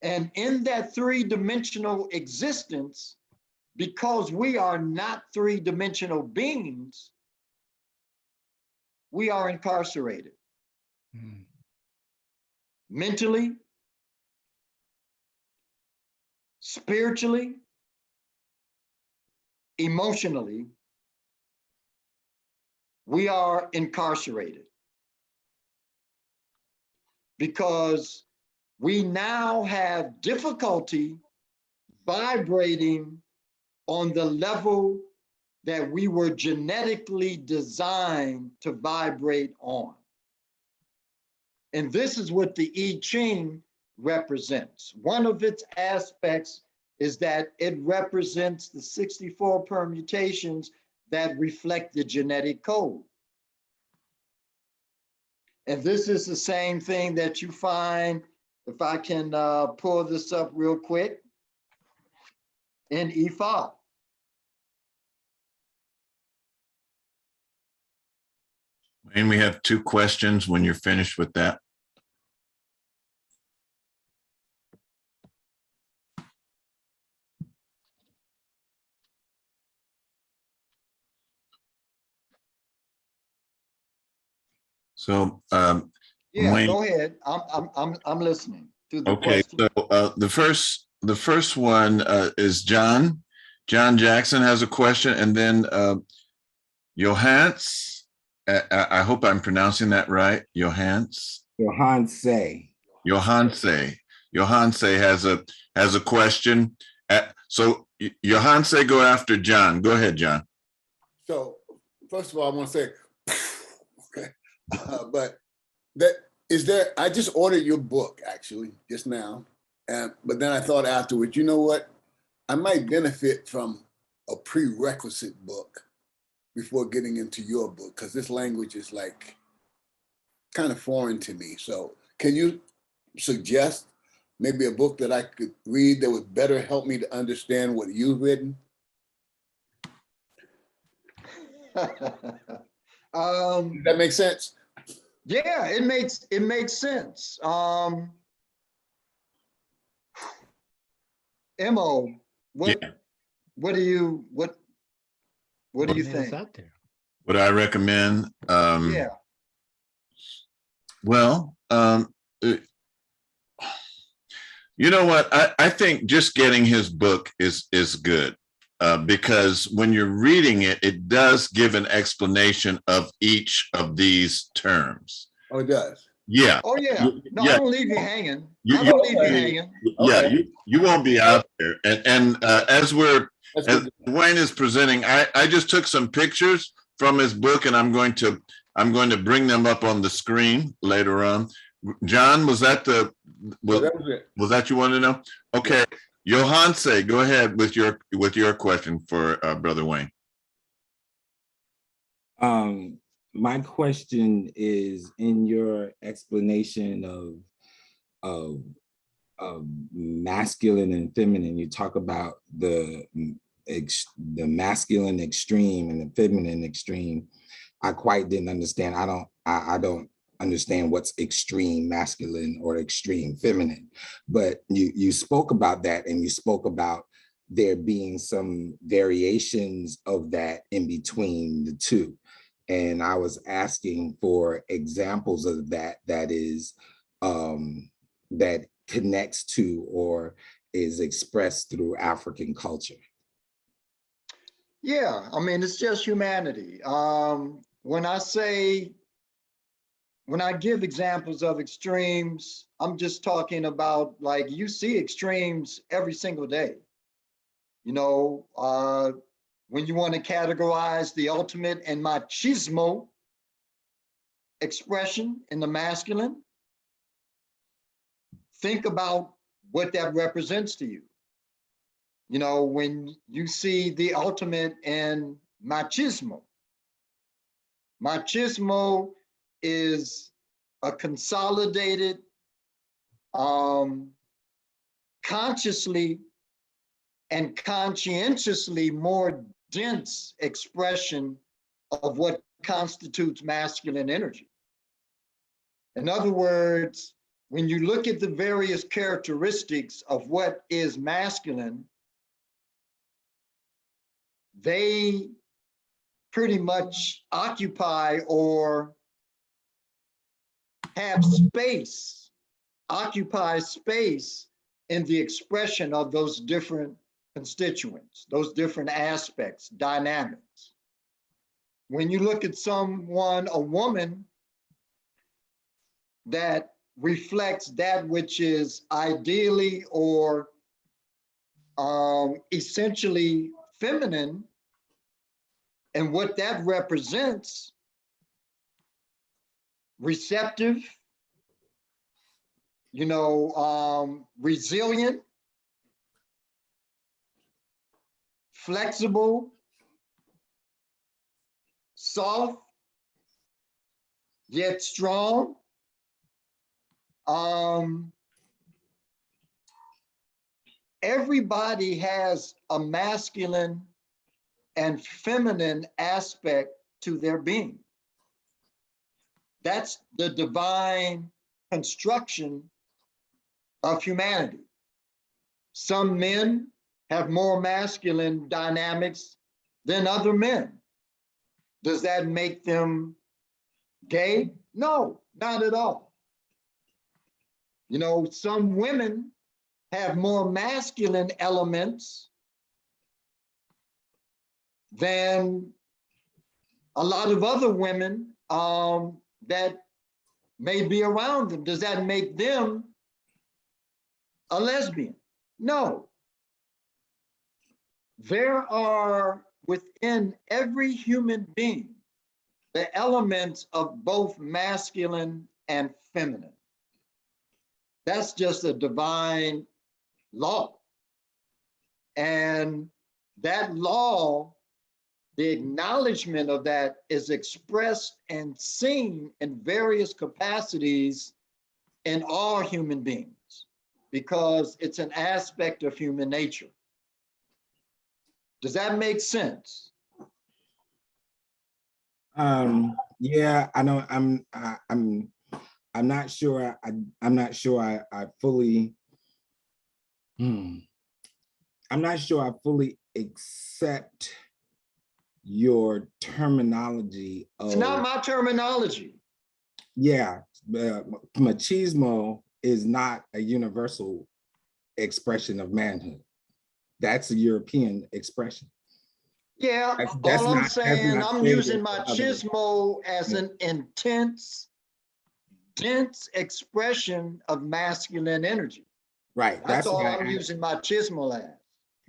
[SPEAKER 3] And in that 3-dimensional existence, because we are not 3-dimensional beings, we are incarcerated. Mentally, spiritually, emotionally, we are incarcerated. Because we now have difficulty vibrating on the level that we were genetically designed to vibrate on. And this is what the I Ching represents. One of its aspects is that it represents the 64 permutations that reflect the genetic code. And this is the same thing that you find, if I can pull this up real quick, in E5.
[SPEAKER 1] And we have 2 questions when you're finished with that. So,
[SPEAKER 3] Yeah,
[SPEAKER 1] Wayne,
[SPEAKER 3] go ahead. I'm listening to the
[SPEAKER 1] okay.
[SPEAKER 3] question.
[SPEAKER 1] So the first one is John. John Jackson has a question, and then Johans. I hope I'm pronouncing that right. Johans.
[SPEAKER 5] Johanse.
[SPEAKER 1] Johanse has a question. So Johanse, go after John. Go ahead, John.
[SPEAKER 6] So first of all, I want to say
[SPEAKER 5] But that is there. I just ordered your book actually just now, but then I thought afterwards, you know what? I might benefit from a prerequisite book before getting into your book, because this language is like kind of foreign to me. So can you suggest maybe a book that I could read that would better help me to understand what you've written? Does that make sense?
[SPEAKER 3] Yeah, it makes sense. Mo, what do you think?
[SPEAKER 2] Out there.
[SPEAKER 1] What I recommend?
[SPEAKER 3] Yeah.
[SPEAKER 1] Well, you know what? I think just getting his book is good, because when you're reading it, it does give an explanation of each of these terms.
[SPEAKER 5] Oh, it does.
[SPEAKER 1] Yeah.
[SPEAKER 3] Oh yeah. No,
[SPEAKER 1] Yeah.
[SPEAKER 3] I don't leave you hanging.
[SPEAKER 1] You-
[SPEAKER 3] I don't leave you hanging.
[SPEAKER 1] Yeah,
[SPEAKER 5] Okay.
[SPEAKER 1] you won't be out there. And as
[SPEAKER 5] That's
[SPEAKER 1] as
[SPEAKER 5] good.
[SPEAKER 1] Wayne is presenting, I just took some pictures from his book, and I'm going to bring them up on the screen later on. John, was that
[SPEAKER 5] Yeah, that was it.
[SPEAKER 1] was that you wanted to know? Okay, Johanse, go ahead with your question for Brother Wayne.
[SPEAKER 6] My question is, in your explanation of masculine and feminine, you talk about the masculine extreme and the feminine extreme. I quite didn't understand. I don't understand what's extreme masculine or extreme feminine, but you spoke about that, and you spoke about there being some variations of that in between the two. And I was asking for examples of that that connects to or is expressed through African culture.
[SPEAKER 3] Yeah, I mean, it's just humanity. When I give examples of extremes, I'm just talking about, like, you see extremes every single day. You know, when you want to categorize the ultimate and machismo expression in the masculine, think about what that represents to you. You know, when you see the ultimate in machismo, machismo is a consolidated, consciously and conscientiously more dense expression of what constitutes masculine energy. In other words, when you look at the various characteristics of what is masculine, they pretty much occupy or have space, occupy space in the expression of those different constituents, those different aspects, dynamics. When you look at someone, a woman, that reflects that which is ideally or essentially feminine, and what that represents: receptive, you know, resilient, flexible, soft, yet strong. Everybody has a masculine and feminine aspect to their being. That's the divine construction of humanity. Some men have more masculine dynamics than other men. Does that make them gay? No, not at all. You know, some women have more masculine elements than a lot of other women that may be around them. Does that make them a lesbian? No. There are within every human being the elements of both masculine and feminine. That's just a divine law. And that law, the acknowledgement of that is expressed and seen in various capacities in all human beings, because it's an aspect of human nature. Does that make sense?
[SPEAKER 6] Yeah, I know. I'm not sure. I'm not sure. I fully. I'm not sure I fully accept your terminology.
[SPEAKER 3] It's not my terminology.
[SPEAKER 6] Yeah, machismo is not a universal expression of manhood. That's a European expression.
[SPEAKER 3] Yeah,
[SPEAKER 6] That's
[SPEAKER 3] all I'm
[SPEAKER 6] not-
[SPEAKER 3] saying,
[SPEAKER 6] not
[SPEAKER 3] I'm
[SPEAKER 6] stated
[SPEAKER 3] using
[SPEAKER 6] in other-
[SPEAKER 3] machismo as
[SPEAKER 6] Yeah.
[SPEAKER 3] an intense, dense expression of masculine energy.
[SPEAKER 6] Right.
[SPEAKER 3] That's all
[SPEAKER 6] why
[SPEAKER 3] I'm
[SPEAKER 6] I-
[SPEAKER 3] using machismo as.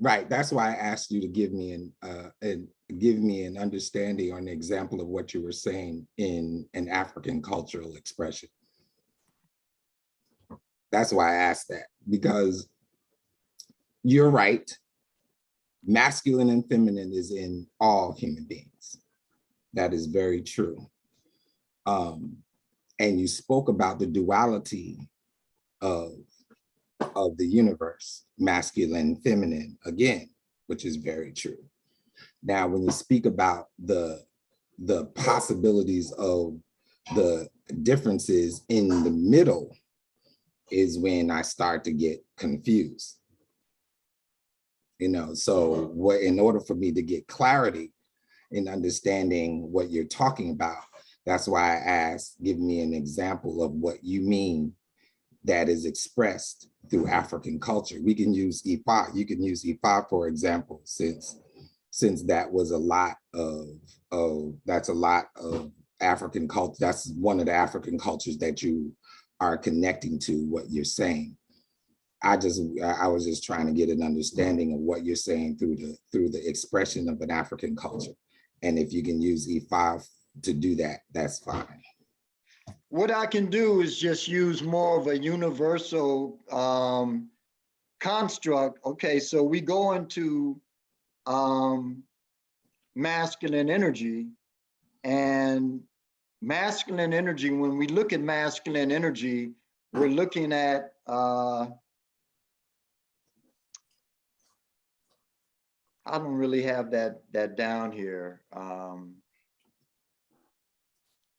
[SPEAKER 6] Right. That's why I asked you to give me an understanding or an example of what you were saying in an African cultural expression. That's why I asked that, because you're right. Masculine and feminine is in all human beings. That is very true. And you spoke about the duality of the universe, masculine, feminine, again, which is very true. Now, when you speak about the possibilities of the differences in the middle is when I start to get confused. So what, in order for me to get clarity in understanding what you're talking about, that's why I asked, give me an example of what you mean that is expressed through African culture. We can use Ifa. You can use Ifa, for example, since that was a lot of African culture. That's one of the African cultures that you are connecting to what you're saying. I was just trying to get an understanding of what you're saying through the expression of an African culture. And if you can use E5 to do that, that's fine.
[SPEAKER 3] What I can do is just use more of a universal construct. Okay, so we go into masculine energy, and masculine energy, when we look at masculine energy, we're looking at I don't really have that down here.
[SPEAKER 7] I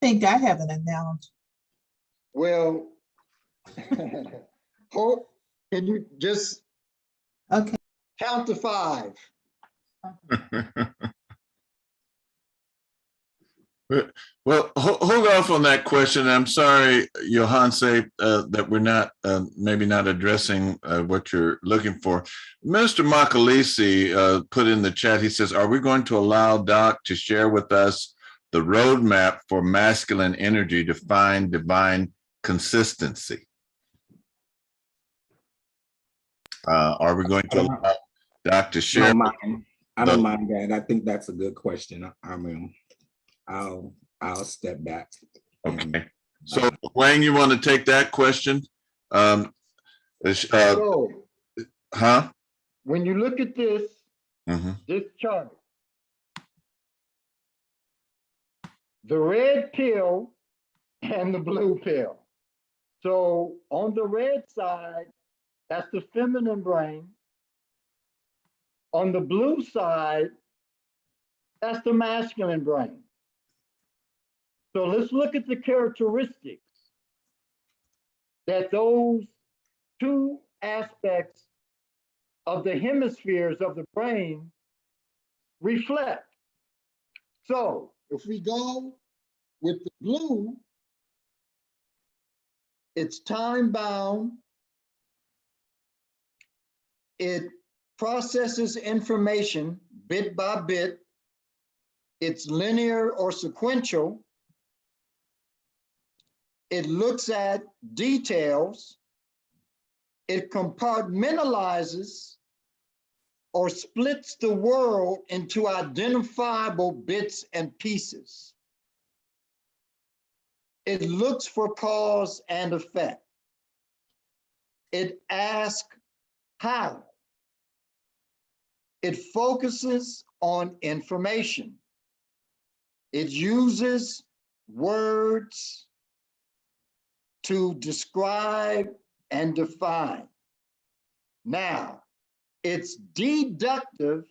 [SPEAKER 7] think I have an analogy.
[SPEAKER 3] Well, Hope, can you just
[SPEAKER 7] Okay.
[SPEAKER 3] count to 5?
[SPEAKER 1] Well, hold off on that question. I'm sorry, Johanse, that we're not maybe not addressing what you're looking for. Minister Makalisi put in the chat, he says, are we going to allow Doc to share with us the roadmap for masculine energy to find divine consistency? Are we going to allow Doc to share?
[SPEAKER 6] I don't mind that. I think that's a good question. I'll step back.
[SPEAKER 1] Okay. So Wayne, you want to take that question?
[SPEAKER 3] So when you look at this, this chart, the red pill and the blue pill. So on the red side, that's the feminine brain. On the blue side, that's the masculine brain. So let's look at the characteristics that those two aspects of the hemispheres of the brain reflect. So if we go with the blue, it's time bound. It processes information bit by bit. It's linear or sequential. It looks at details. It compartmentalizes or splits the world into identifiable bits and pieces. It looks for cause and effect. It asks how. It focuses on information. It uses words to describe and define. Now, it's deductive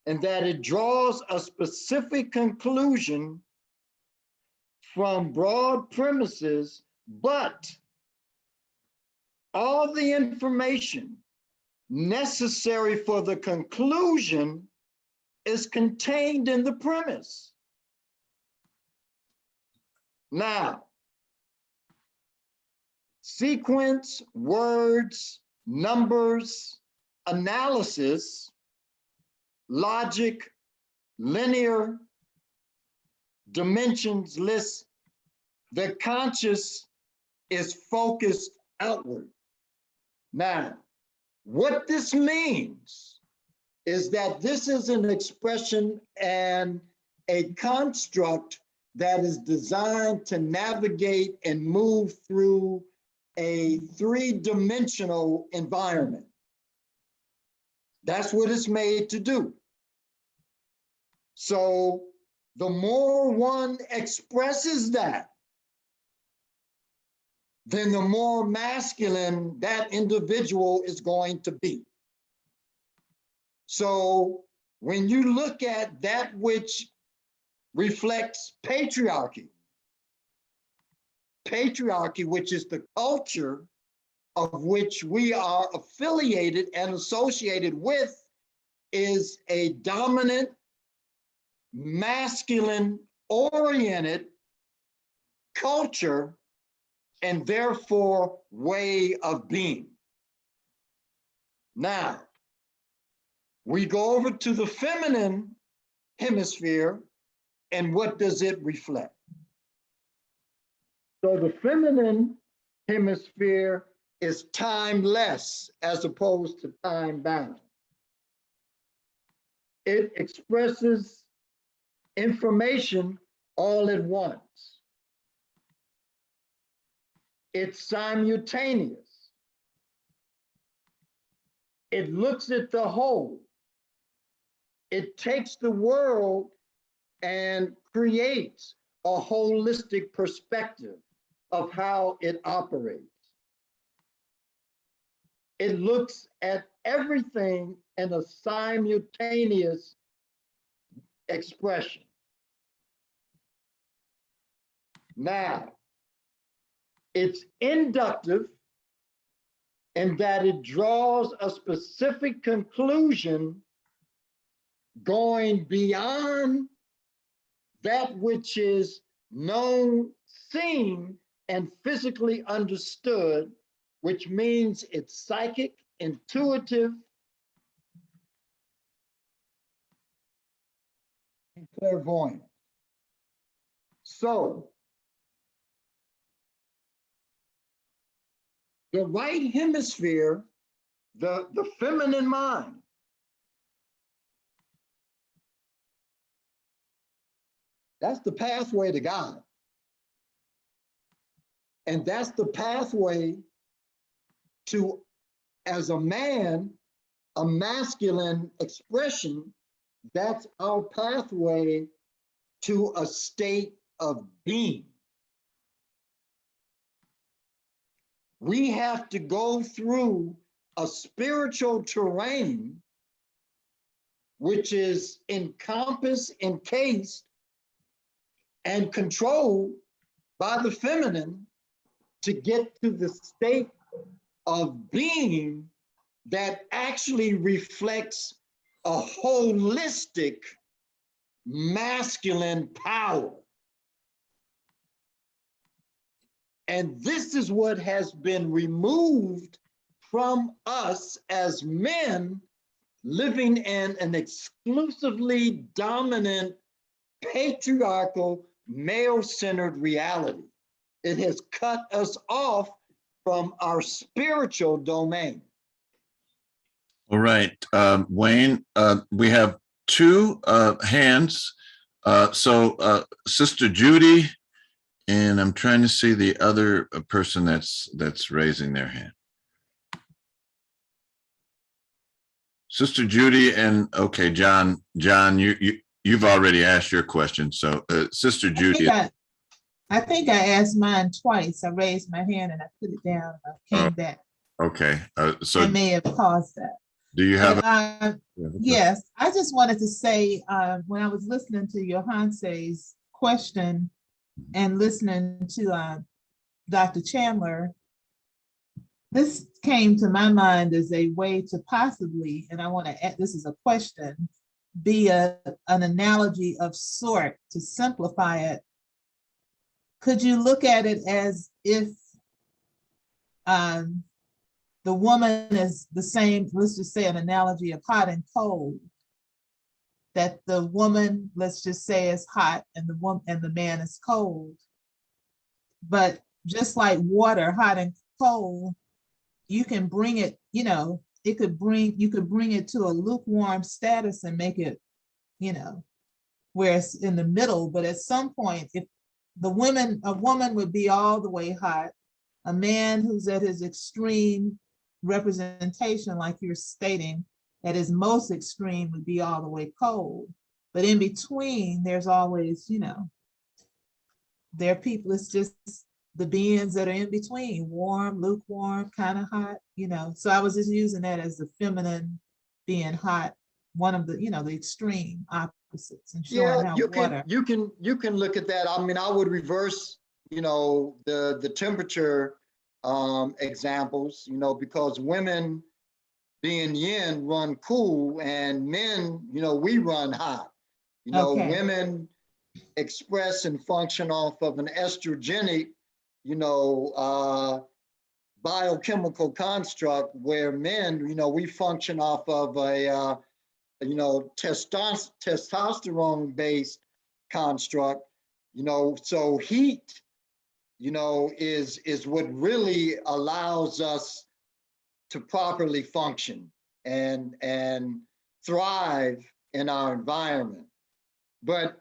[SPEAKER 3] in that it draws a specific conclusion from broad premises, but all the information necessary for the conclusion is contained in the premise. Now, sequence, words, numbers, analysis, logic, linear, dimensions, lists, the conscious is focused outward. Now, what this means is that this is an expression and a construct that is designed to navigate and move through a three-dimensional environment. That's what it's made to do. So the more one expresses that, then the more masculine that individual is going to be. So when you look at that which reflects patriarchy, which is the culture of which we are affiliated and associated with, is a dominant, masculine-oriented culture and therefore way of being. Now, we go over to the feminine hemisphere, and what does it reflect? So the feminine hemisphere is timeless as opposed to time-bound. It expresses information all at once. It's simultaneous. It looks at the whole. It takes the world and creates a holistic perspective of how it operates. It looks at everything in a simultaneous expression. Now, it's inductive in that it draws a specific conclusion going beyond that which is known, seen, and physically understood, which means it's psychic, intuitive, and clairvoyant. So, the right hemisphere, the feminine mind, that's the pathway to God. And that's the pathway to, as a man, a masculine expression, that's our pathway to a state of being. We have to go through a spiritual terrain which is encompassed, encased, and controlled by the feminine to get to the state of being that actually reflects a holistic masculine power. And this is what has been removed from us as men living in an exclusively dominant, patriarchal, male-centered reality. It has cut us off from our spiritual domain.
[SPEAKER 1] All right, Wayne, we have two hands. So Sister Judy And I'm trying to see the other person that's raising their hand. Sister Judy and okay, John, you've already asked your question. So Sister Judy.
[SPEAKER 7] I think I asked mine twice. I raised my hand and I put it down. I came back.
[SPEAKER 1] Okay. So
[SPEAKER 7] I may have paused that.
[SPEAKER 1] do you have?
[SPEAKER 7] Yes, I just wanted to say, when I was listening to Johanse's question and listening to Dr. Chandler, this came to my mind as a way to possibly, and I want to add, this is a question, be an analogy of sort to simplify it. Could you look at it as if the woman is the same, let's just say an analogy of hot and cold, that the woman, let's just say, is hot and the man is cold. But just like water, hot and cold, you can bring it, you could bring it to a lukewarm status and make it, where it's in the middle. But at some point, if a woman would be all the way hot, a man who's at his extreme representation, like you're stating, at his most extreme would be all the way cold. But in between, there's always, there are people, it's just the beings that are in between, warm, lukewarm, kind of hot, So I was just using that as the feminine being hot, one of the, the extreme opposites, and showing how water.
[SPEAKER 3] You can look at that. I mean, I would reverse, the temperature examples, because women being yin run cool and men, we run hot.
[SPEAKER 7] Okay.
[SPEAKER 3] Women express and function off of an estrogenic, biochemical construct, where men, we function off of a, testosterone based construct, so heat, is what really allows us to properly function and thrive in our environment. But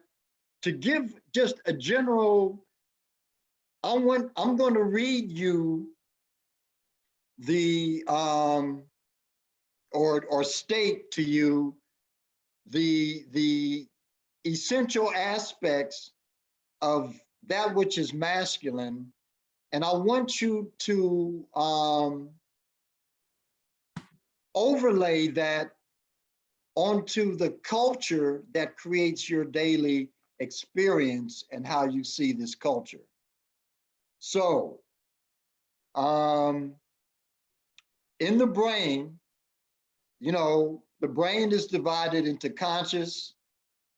[SPEAKER 3] to give just a general, I'm going to read you the or state to you the essential aspects of that which is masculine, and I want you to overlay that onto the culture that creates your daily experience and how you see this culture. So, in the brain, the brain is divided into conscious,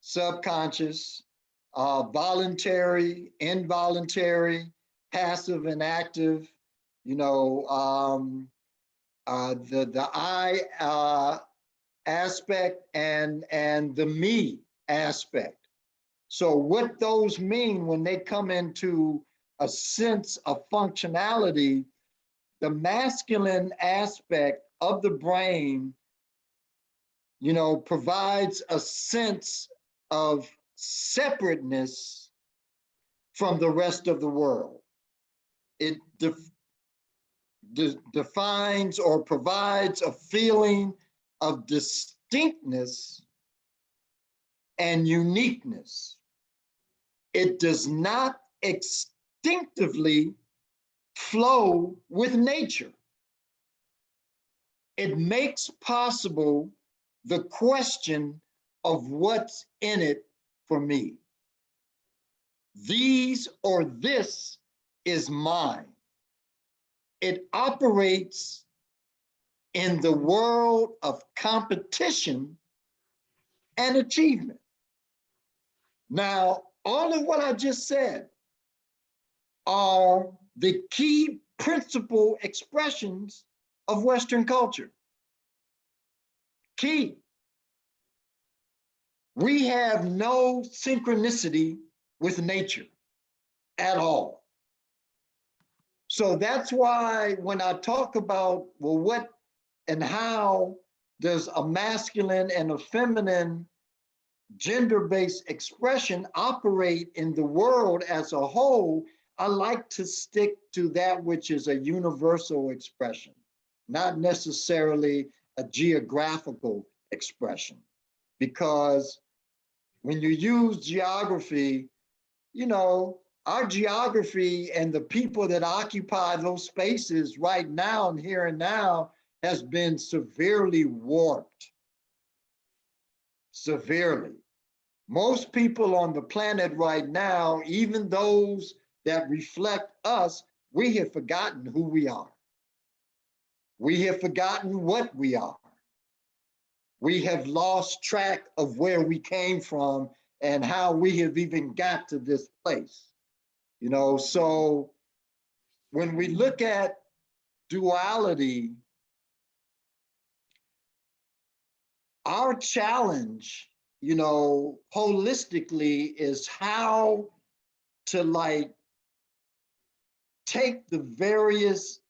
[SPEAKER 3] subconscious, voluntary, involuntary, passive and active, the I aspect and the me aspect. So what those mean when they come into a sense of functionality, the masculine aspect of the brain, provides a sense of separateness from the rest of the world. It defines or provides a feeling of distinctness and uniqueness. It does not instinctively flow with nature. It makes possible the question of what's in it for me. These or this is mine. It operates in the world of competition and achievement. Now, all of what I just said are the key principal expressions of Western culture. Key. We have no synchronicity with nature at all. So that's why when I talk about, well, what and how does a masculine and a feminine gender-based expression operate in the world as a whole, I like to stick to that which is a universal expression, not necessarily a geographical expression. Because when you use geography, you know, our geography and the people that occupy those spaces right now and here and now has been severely warped. Severely. Most people on the planet right now, even those that reflect us, we have forgotten who we are. We have forgotten what we are. We have lost track of where we came from and how we have even got to this place. You know, so when we look at duality, our challenge, you know, holistically is how to like take the various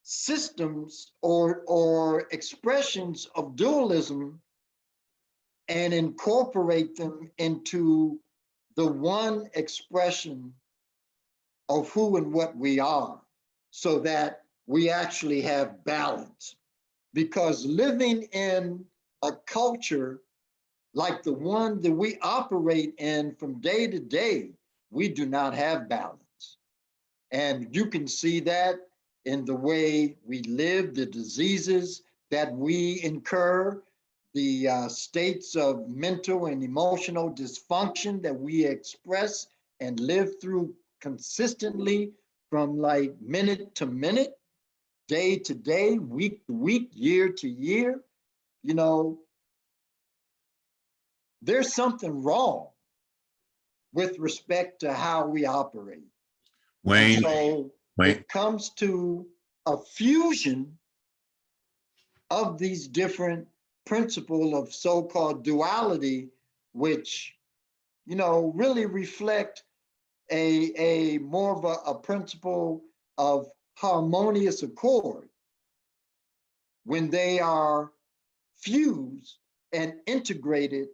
[SPEAKER 3] systems or expressions of dualism and incorporate them into the one expression of who and what we are, so that we actually have balance. Because living in a culture like the one that we operate in from day to day, we do not have balance. And you can see that in the way we live, the diseases that we incur, the states of mental and emotional dysfunction that we express and live through consistently from like minute to minute, day to day, week to week, year to year. You know, there's something wrong with respect to how we operate.
[SPEAKER 1] Wayne,
[SPEAKER 3] And so
[SPEAKER 1] Wayne,
[SPEAKER 3] it comes to a fusion of these different principles of so-called duality, which, you know, really reflect a more of a principle of harmonious accord when they are fused and integrated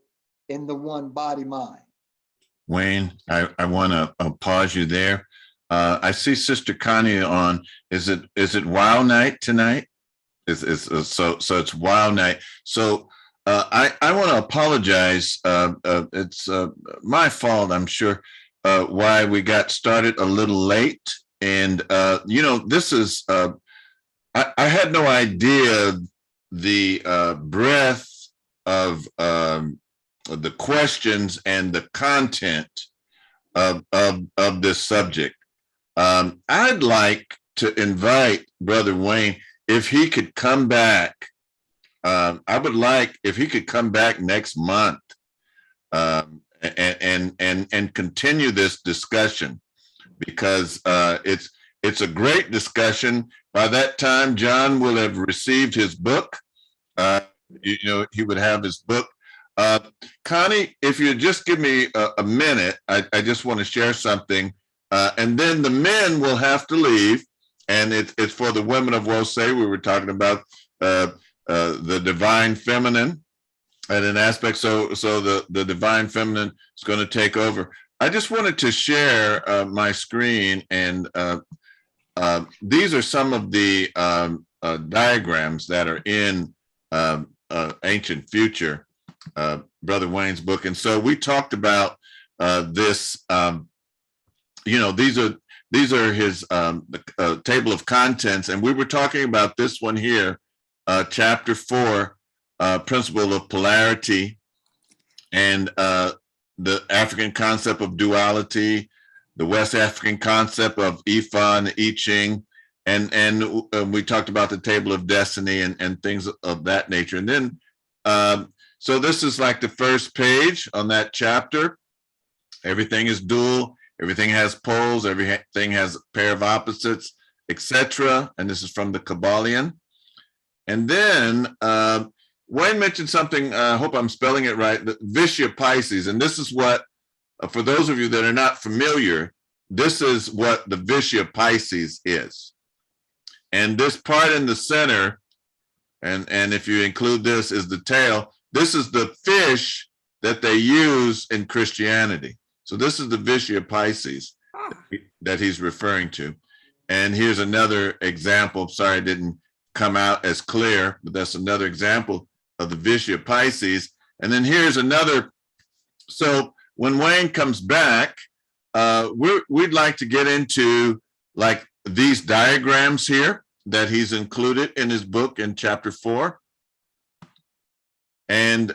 [SPEAKER 3] in the one body mind.
[SPEAKER 1] Wayne, I want to pause you there. I see Sister Connie on. Is it Wow Night tonight? So it's Wow Night. So I want to apologize. It's my fault, I'm sure, why we got started a little late. And you know, this is I had no idea the breadth of the questions and the content of this subject. I'd like to invite Brother Wayne, if he could come back. I would like if he could come back next month and continue this discussion, because it's a great discussion. By that time, John will have received his book. You know, he would have his book. Connie, if you just give me a minute, I just want to share something, and then the men will have to leave, and it's for the women of Wose. We were talking about the divine feminine at an aspect, so the divine feminine is going to take over. I just wanted to share my screen, and these are some of the diagrams that are in Ancient Future, Brother Wayne's book. And so we talked about this. You know, these are his table of contents, and we were talking about this one here, chapter 4, principle of polarity, and the African concept of duality, the West African concept of Ifa and the I Ching, and we talked about the table of destiny and things of that nature. And then, so this is like the first page on that chapter. Everything is dual, everything has poles, everything has a pair of opposites, etc. And this is from the Kabbalion. And then Wayne mentioned something, I hope I'm spelling it right, the Vishya Pisces. And this is what, for those of you that are not familiar, this is what the Vishya Pisces is. And this part in the center, and if you include this, is the tail. This is the fish that they use in Christianity. So this is the Vishya Pisces that he's referring to. And here's another example. Sorry, it didn't come out as clear, but that's another example of the Vishya Pisces. And then here's another. So when Wayne comes back, we'd like to get into like these diagrams here that he's included in his book in chapter 4. And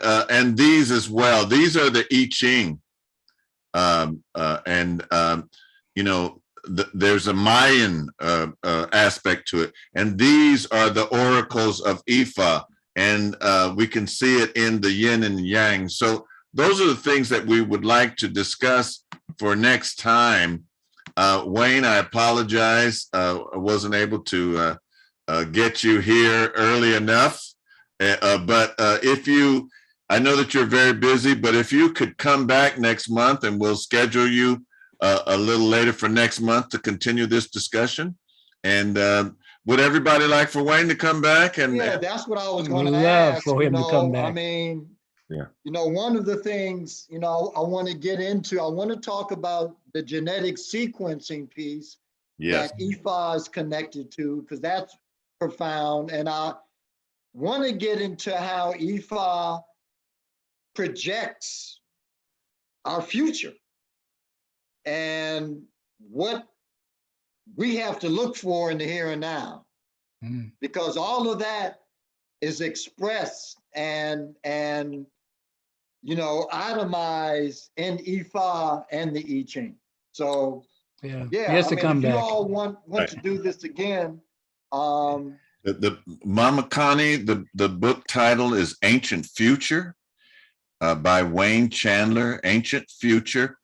[SPEAKER 1] these as well. These are the I Ching. You know, there's a Mayan aspect to it. And these are the oracles of Ifa. And we can see it in the yin and yang. So those are the things that we would like to discuss for next time. Wayne, I apologize. I wasn't able to get you here early enough. But if you, I know that you're very busy, but if you could come back next month and we'll schedule you a little later for next month to continue this discussion. And would everybody like for Wayne to come back? And
[SPEAKER 3] yeah, that's what I was going to
[SPEAKER 2] Love
[SPEAKER 3] ask.
[SPEAKER 2] for him to come back.
[SPEAKER 3] I mean,
[SPEAKER 1] yeah,
[SPEAKER 3] one of the things, I want to get into, I want to talk about the genetic sequencing piece
[SPEAKER 1] yes,
[SPEAKER 3] that Ifa is connected to, because that's profound. And I want to get into how Ifa projects our future and what we have to look for in the here and now, because all of that is expressed and itemized in Ifa and the I Ching. So
[SPEAKER 2] Yeah,
[SPEAKER 3] yeah,
[SPEAKER 2] he has to come
[SPEAKER 3] if
[SPEAKER 2] back.
[SPEAKER 3] you all want to do this again,
[SPEAKER 1] the Mama Connie, the book title is Ancient Future by Wayne Chandler, Ancient Future.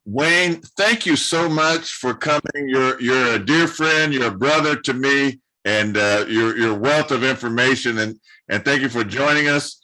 [SPEAKER 1] Wayne, thank you so much for coming. You're a dear friend, you're a brother to me, and your wealth of information, and thank you for joining us.